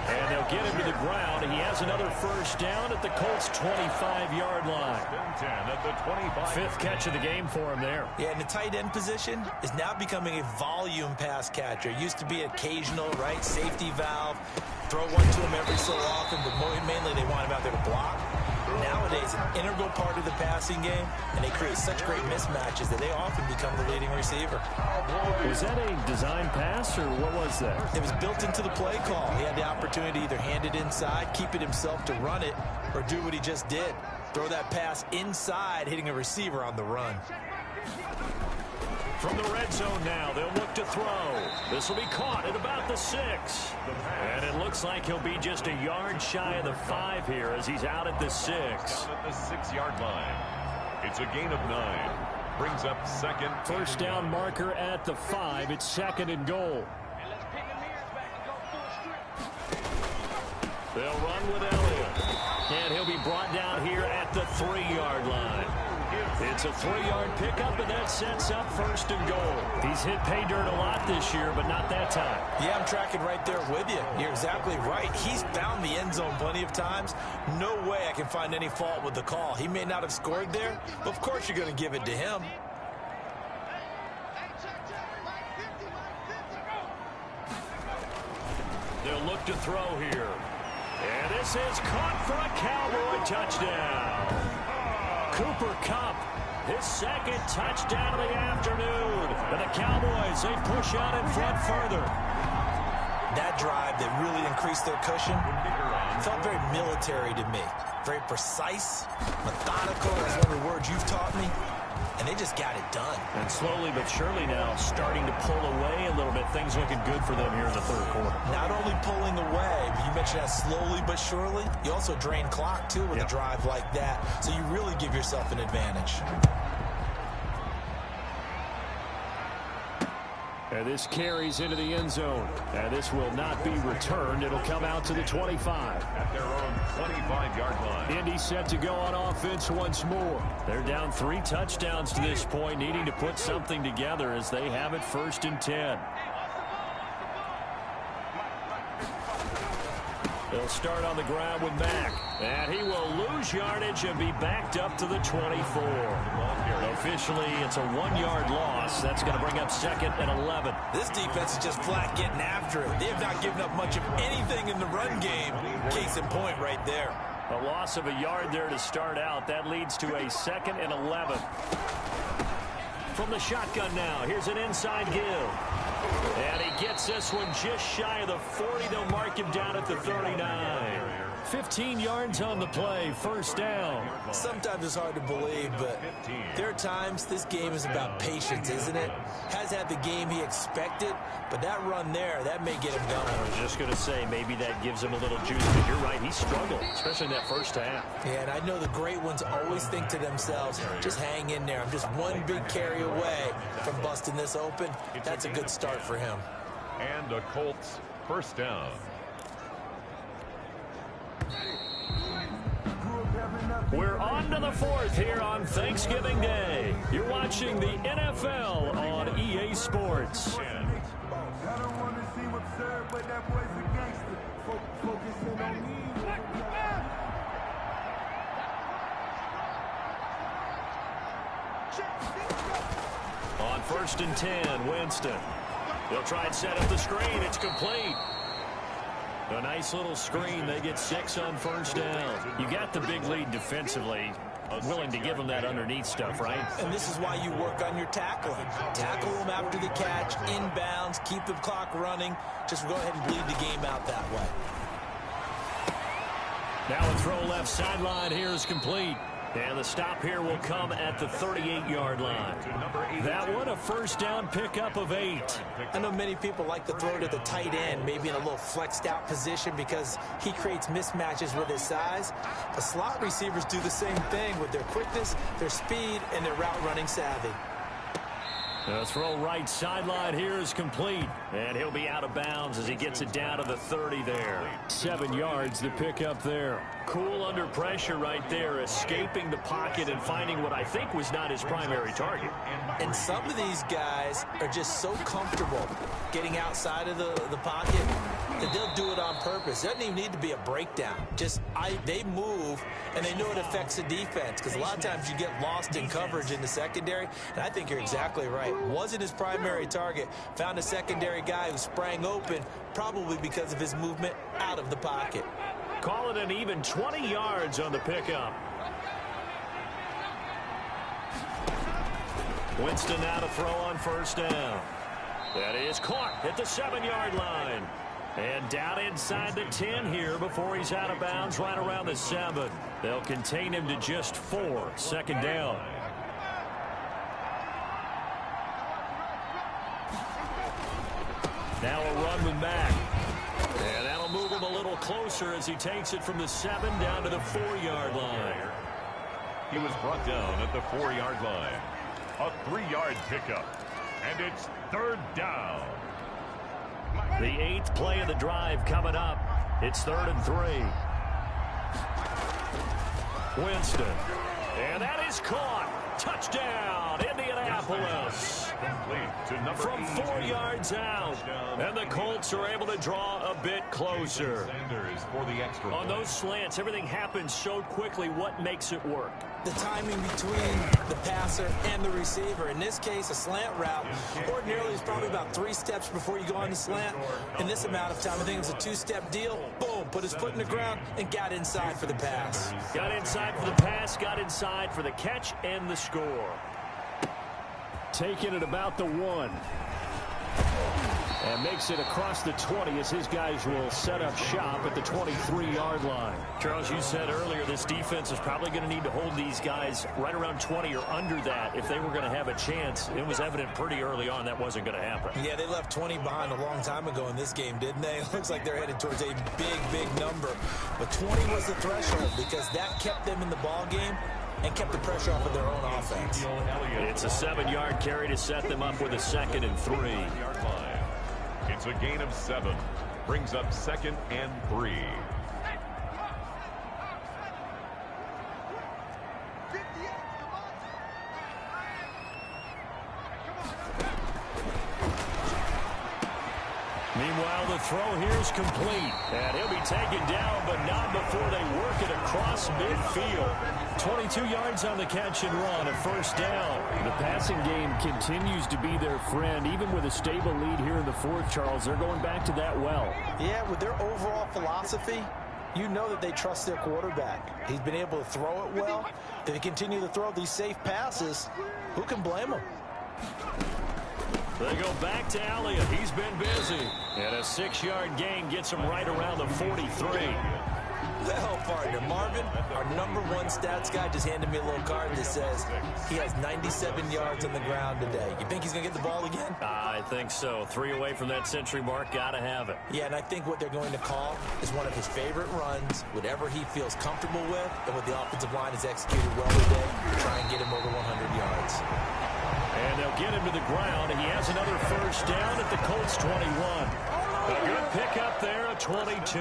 And they'll get him to the ground. He has another first down at the Colts' 25-yard line. 10 at the 25. 5th catch of the game for him there. Yeah, and the tight end position is now becoming a volume pass catcher. It used to be occasional, right? Safety valve. Throw one to him every so often, but mainly they want him out there to block. Nowadays, an integral part of the passing game, and they create such great mismatches that they often become the leading receiver. Was that a design pass, or what was that? It was built into the play call. He had the opportunity to either hand it inside, keep it himself to run it, or do what he just did. Throw that pass inside, hitting a receiver on the run. From the red zone now, they'll look to throw. This will be caught at about the 6. And it looks like he'll be just a yard shy of the 5 here as he's out at the 6. Down at the 6-yard line. It's a gain of 9. Brings up 2nd. First down marker at the 5. It's 2nd and goal. They'll run with Elliott. And he'll be brought down here at the 3-yard line. It's a 3-yard pickup, and that sets up 1st and goal. He's hit pay dirt a lot this year, but not that time. Yeah, I'm tracking right there with you. You're exactly right. He's found the end zone plenty of times. No way I can find any fault with the call. He may not have scored there, but of course you're going to give it to him. They'll look to throw here. And this is caught for a Cowboy touchdown. Cooper Kupp, his 2nd touchdown of the afternoon. And the Cowboys, they push out in front further. That drive that really increased their cushion felt very military to me. Very precise, methodical, that's one of the words you've taught me. And they just got it done. And slowly but surely now starting to pull away a little bit. Things looking good for them here in the third quarter. Not only pulling away, but you mentioned that slowly but surely. You also drain clock, too, with a drive like that. So you really give yourself an advantage. And this carries into the end zone. And this will not be returned. It'll come out to the 25. At their own 25-yard line. Indy set to go on offense once more. They're down 3 touchdowns to this point, needing to put something together as they have it 1st and 10. They'll start on the ground with Mack. And he will lose yardage and be backed up to the 24. Officially, it's a 1-yard loss. That's going to bring up 2nd and 11. This defense is just flat getting after it. They have not given up much of anything in the run game. Case in point right there. A loss of a yard there to start out. That leads to a 2nd and 11. From the shotgun now, here's an inside give. And he gets this one just shy of the 40. They'll mark him down at the 39. 15 yards on the play, first down. Sometimes it's hard to believe, but there are times this game is about patience, isn't it? Has had the game he expected, but that run there, that may get him going. I was just going to say, maybe that gives him a little juice, but you're right, he struggled, especially in that first half. Yeah, and I know the great ones always think to themselves, just hang in there. I'm just one big carry away from busting this open. That's a good start for him. And a Colts first down. We're on to the 4th here on Thanksgiving Day. You're watching the NFL on EA Sports. On 1st and 10, Winston. They'll try and set up the screen. It's complete. A nice little screen. They get 6 on first down. You got the big lead defensively. Willing to give them that underneath stuff, right? And this is why you work on your tackling. Tackle them after the catch, inbounds, keep the clock running. Just go ahead and bleed the game out that way. Now a throw left sideline here is complete. And the stop here will come at the 38-yard line. That one a first down pickup of 8. I know many people like to throw to the tight end, maybe in a little flexed out position because he creates mismatches with his size. The slot receivers do the same thing with their quickness, their speed, and their route running savvy. The throw right sideline here is complete. And he'll be out of bounds as he gets it down to the 30 there. 7 yards to pick up there. Cool under pressure right there, escaping the pocket and finding what I think was not his primary target. And some of these guys are just so comfortable getting outside of the pocket that they'll do it on purpose. It doesn't even need to be a breakdown. They move, and they know it affects the defense because a lot of times you get lost in coverage in the secondary, and I think you're exactly right. Wasn't his primary target. Found a secondary guy who sprang open, probably because of his movement out of the pocket. Call it an even 20 yards on the pickup. Winston now to throw on first down. That is caught at the 7-yard line. And down inside the 10 here before he's out of bounds right around the 7. They'll contain him to just 4. Second down. Now a run with Mack. And that'll move him a little closer as he takes it from the 7 down to the 4-yard line. He was brought down at the 4-yard line. A 3-yard pickup. And it's 3rd down. The 8th play of the drive coming up. It's 3rd and 3. Winston. And that is caught. Touchdown, Indianapolis. From 4 yards out. And the Colts are able to draw a bit closer. On those slants, everything happens so quickly. What makes it work? The timing between the passer and the receiver. In this case, a slant route ordinarily is probably about 3 steps before you go on the slant. In this amount of time, I think it was a 2-step deal. Boom, put his foot in the ground and got inside for the pass. Got inside for the pass, got inside for the catch and the score. Taking it about the 1. And makes it across the 20 as his guys will set up shop at the 23-yard line. Charles, you said earlier this defense is probably going to need to hold these guys right around 20 or under that if they were going to have a chance. It was evident pretty early on that wasn't going to happen. Yeah, they left 20 behind a long time ago in this game, didn't they? It looks like they're headed towards a big number. But 20 was the threshold because that kept them in the ball game and kept the pressure off of their own offense. It's a 7-yard carry to set them up with a 2nd and 3. It's a gain of 7. Brings up 2nd and 3. Meanwhile, the throw here is complete. And he'll be taken down, but not before they work it across midfield. 22 yards on the catch and run, a first down. The passing game continues to be their friend. Even with a stable lead here in the fourth, Charles, they're going back to that well. Yeah, with their overall philosophy, you know that they trust their quarterback. He's been able to throw it well. If they continue to throw these safe passes, who can blame them? They go back to Elliott. He's been busy. And a 6-yard gain gets him right around the 43. Well, partner, Marvin, our #1 stats guy just handed me a little card that says he has 97 yards on the ground today. You think he's going to get the ball again? I think so. 3 away from that century mark. Got to have it. Yeah, and I think what they're going to call is one of his favorite runs, whatever he feels comfortable with, and what the offensive line has executed well today, try and get him over 100 yards. And they'll get him to the ground. He has another first down at the Colts 21. A good pickup there, a 22.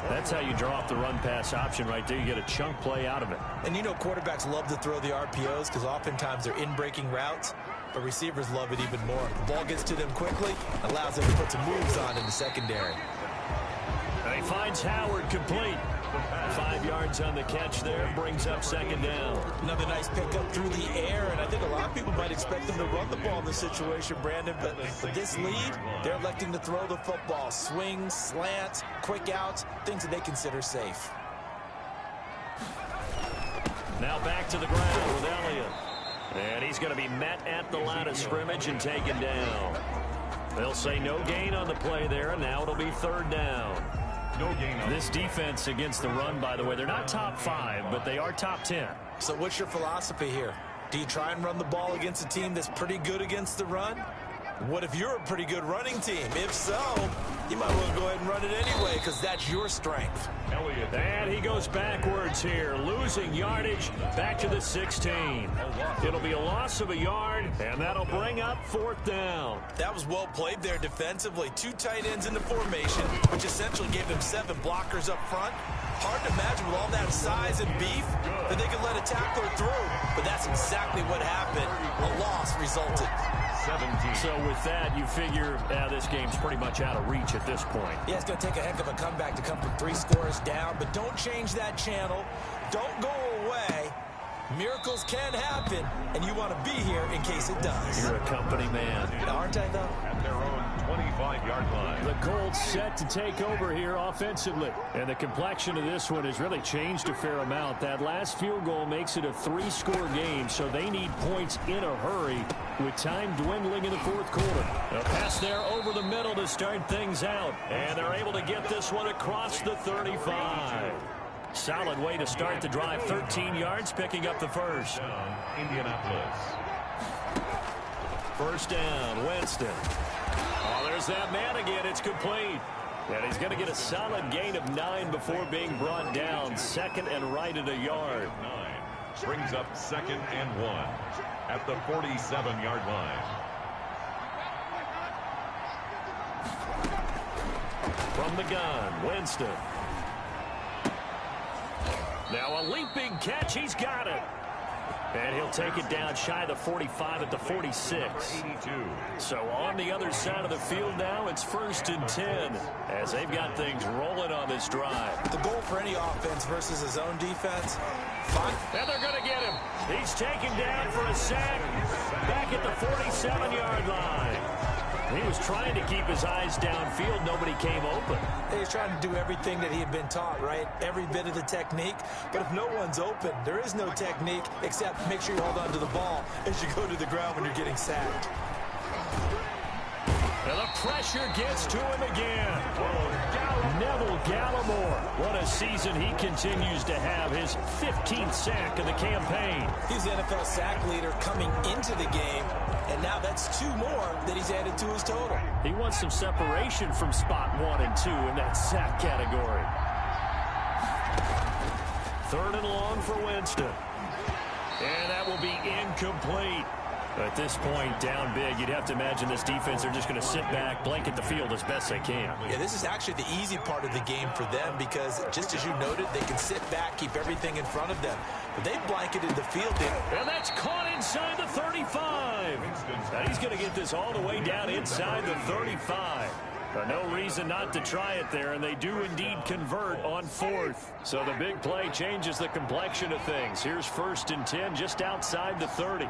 That's how you draw off the run-pass option right there. You get a chunk play out of it. And you know quarterbacks love to throw the RPOs because oftentimes they're in-breaking routes, but receivers love it even more. The ball gets to them quickly, allows them to put some moves on in the secondary. And he finds Howard complete. 5 yards on the catch there, brings up second down. Another nice pickup through the air, and I think a lot of people might expect them to run the ball in this situation, Brandon, but with this lead, they're electing to throw the football. Swings, slants, quick outs, things that they consider safe. Now back to the ground with Elliott. And he's going to be met at the line of scrimmage and taken down. They'll say no gain on the play there, and now it'll be third down. No gain on this defense against the run, by the way, they're not top 5, but they are top 10. So what's your philosophy here? Do you try and run the ball against a team that's pretty good against the run? What if you're a pretty good running team? If so, you might want to go ahead and run it anyway because that's your strength. And he goes backwards here, losing yardage back to the 16. It'll be a loss of a yard, and that'll bring up fourth down. That was well played there defensively. 2 tight ends in the formation, which essentially gave him 7 blockers up front. Hard to imagine with all that size and beef that they could let a tackler through, but that's exactly what happened. A loss resulted. 17. So with that, you figure this game's pretty much out of reach at this point. Yeah, it's going to take a heck of a comeback to come from 3 scores down, but don't change that channel. Don't go away. Miracles can happen, and you want to be here in case it does. You're a company man. Aren't I, though? At their own 25-yard line. The Colts set to take over here offensively. And the complexion of this one has really changed a fair amount. That last field goal makes it a 3-score game, so they need points in a hurry with time dwindling in the fourth quarter. A pass there over the middle to start things out. And they're able to get this one across the 35. Solid way to start the drive. 13 yards, picking up the first. Indianapolis. First down, Winston. Oh, there's that man again. It's complete. And he's going to get a solid gain of 9 before being brought down. Second and right at a yard. 9 brings up second and 1 at the 47-yard line. From the gun, Winston. Now a leaping catch. He's got it. And he'll take it down shy of the 45 at the 46. So on the other side of the field now, it's 1st and 10 as they've got things rolling on this drive. The goal for any offense versus his own defense, fine. And they're going to get him. He's taken down for a sack back at the 47-yard line. He was trying to keep his eyes downfield. Nobody came open. He was trying to do everything that he had been taught, right? Every bit of the technique. But if no one's open, there is no technique except make sure you hold on to the ball as you go to the ground when you're getting sacked. And the pressure gets to him again. Neville Gallimore. What a season he continues to have. His 15th sack of the campaign. He's the NFL sack leader coming into the game. And now that's 2 more that he's added to his total. He wants some separation from spot 1 and 2 in that sack category. 3rd and long for Winston. And that will be incomplete. At this point, down big, you'd have to imagine this defense, they're just going to sit back, blanket the field as best they can. Yeah, this is actually the easy part of the game for them because, just as you noted, they can sit back, keep everything in front of them. But they blanketed the field. And that's caught inside the 35. And he's going to get this all the way down inside the 35. No reason not to try it there, and they do indeed convert on 4th. So the big play changes the complexion of things. Here's 1st and 10 just outside the 30.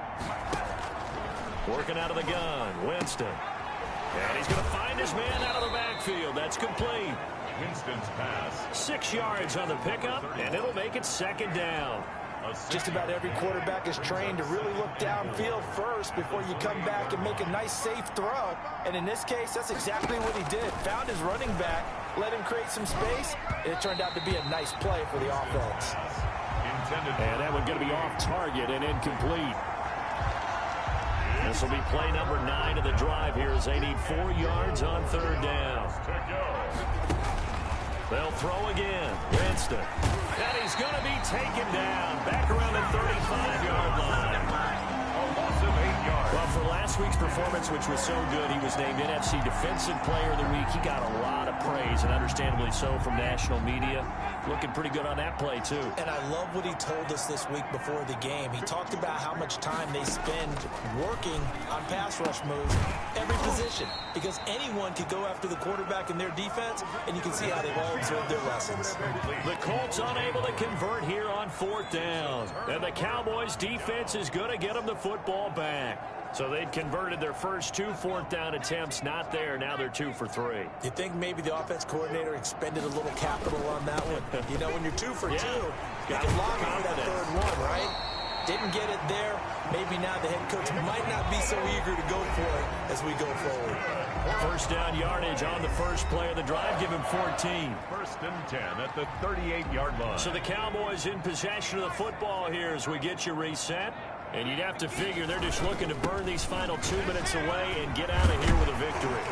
Working out of the gun, Winston. And he's going to find his man out of the backfield. That's complete. Winston's pass. 6 yards on the pickup, and it'll make it 2nd down. Just about every quarterback is trained to really look downfield first before you come back and make a nice, safe throw. And in this case, that's exactly what he did. Found his running back, let him create some space, and it turned out to be a nice play for the offense. And that one's going to be off target and incomplete. This will be play number 9 of the drive here as they need 4 yards on 3rd down. They'll throw again. Winston. And he's going to be taken down. Back around the 35-yard line. A loss of 8 yards. Well, for last week's performance, which was so good, he was named NFC Defensive Player of the Week. He got a lot of praise, and understandably so, from national media. Looking pretty good on that play, too. And I love what he told us this week before the game. He talked about how much time they spend working on pass rush moves, every position, because anyone could go after the quarterback in their defense, and you can see how they've all observed their lessons. The Colts unable to convert here on 4th down. And the Cowboys' defense is going to get them the football back. So they'd converted their first 2 4th down attempts. Not there. Now they're 2 for 3. You think maybe the offense coordinator expended a little capital on that one? You know, when you're 2 for 2, you can log for that 3rd one, right? Didn't get it there. Maybe now the head coach might not be so eager to go for it as we go forward. 1st down yardage on the first play of the drive. Give him 14. 1st and 10 at the 38-yard line. So the Cowboys in possession of the football here as we get you reset. And you'd have to figure they're just looking to burn these final 2 minutes away and get out of here with a victory.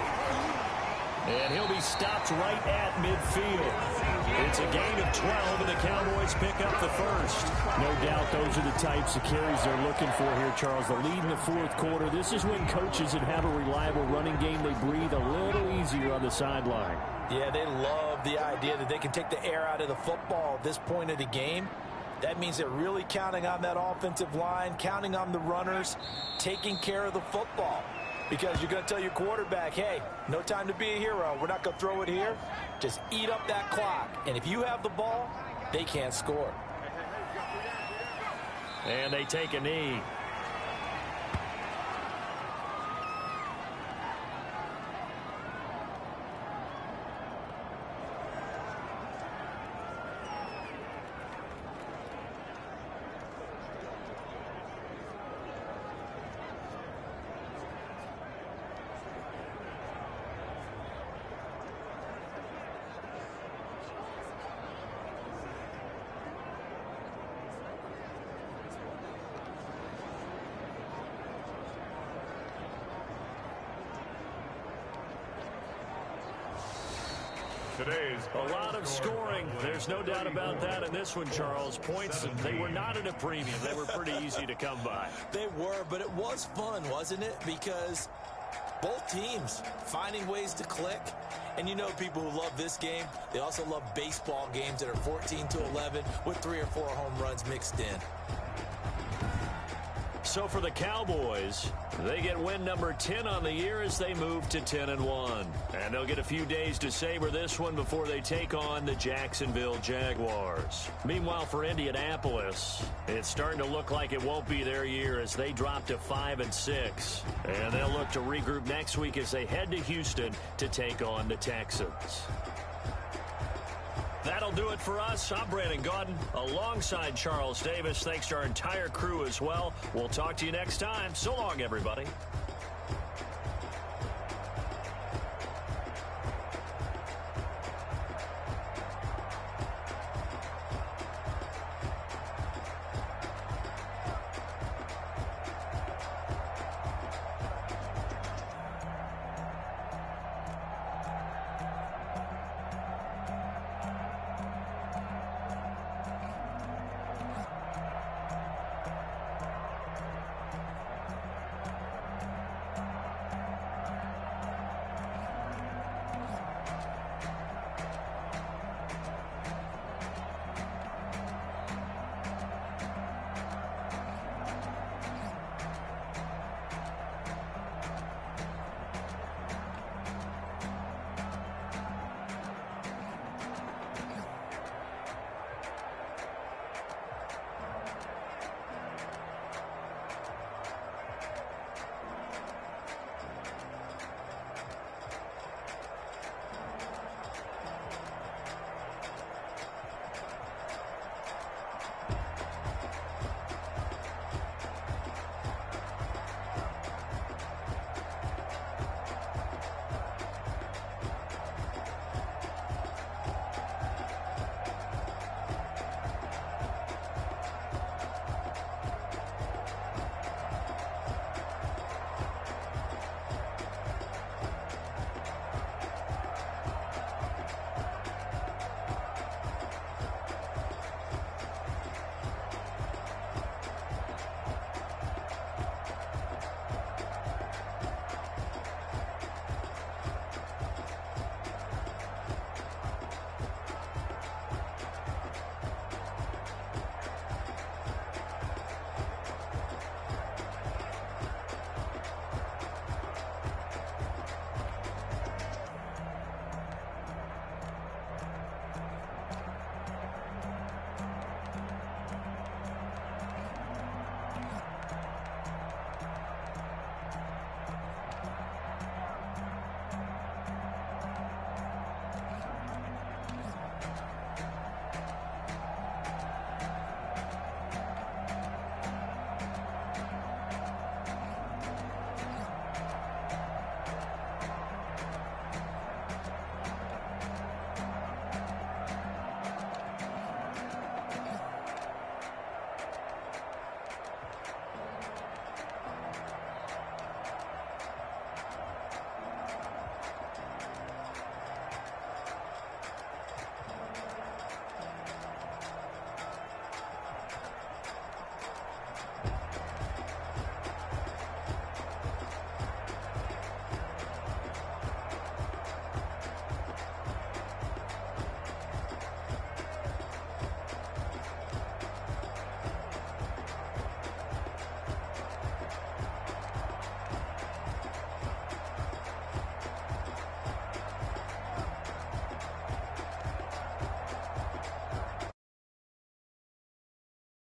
And he'll be stopped right at midfield. It's a gain of 12, and the Cowboys pick up the first. No doubt those are the types of carries they're looking for here, Charles. The lead in the 4th quarter. This is when coaches that have a reliable running game, they breathe a little easier on the sideline. Yeah, they love the idea that they can take the air out of the football at this point of the game. That means they're really counting on that offensive line, counting on the runners, taking care of the football. Because you're going to tell your quarterback, hey, no time to be a hero. We're not going to throw it here. Just eat up that clock. And if you have the ball, they can't score. And they take a knee. A lot of scoring. There's no doubt about that in this one, Charles. Points, they were not at a premium. They were pretty easy to come by. They were, but it was fun, wasn't it? Because both teams finding ways to click. And you know people who love this game, they also love baseball games that are 14-11 with 3 or 4 home runs mixed in. So for the Cowboys, they get win number 10 on the year as they move to 10-1. And they'll get a few days to savor this one before they take on the Jacksonville Jaguars. Meanwhile, for Indianapolis, it's starting to look like it won't be their year as they drop to 5-6. And they'll look to regroup next week as they head to Houston to take on the Texans. That'll do it for us. I'm Brandon Gaudin alongside Charles Davis. Thanks to our entire crew as well. We'll talk to you next time. So long, everybody.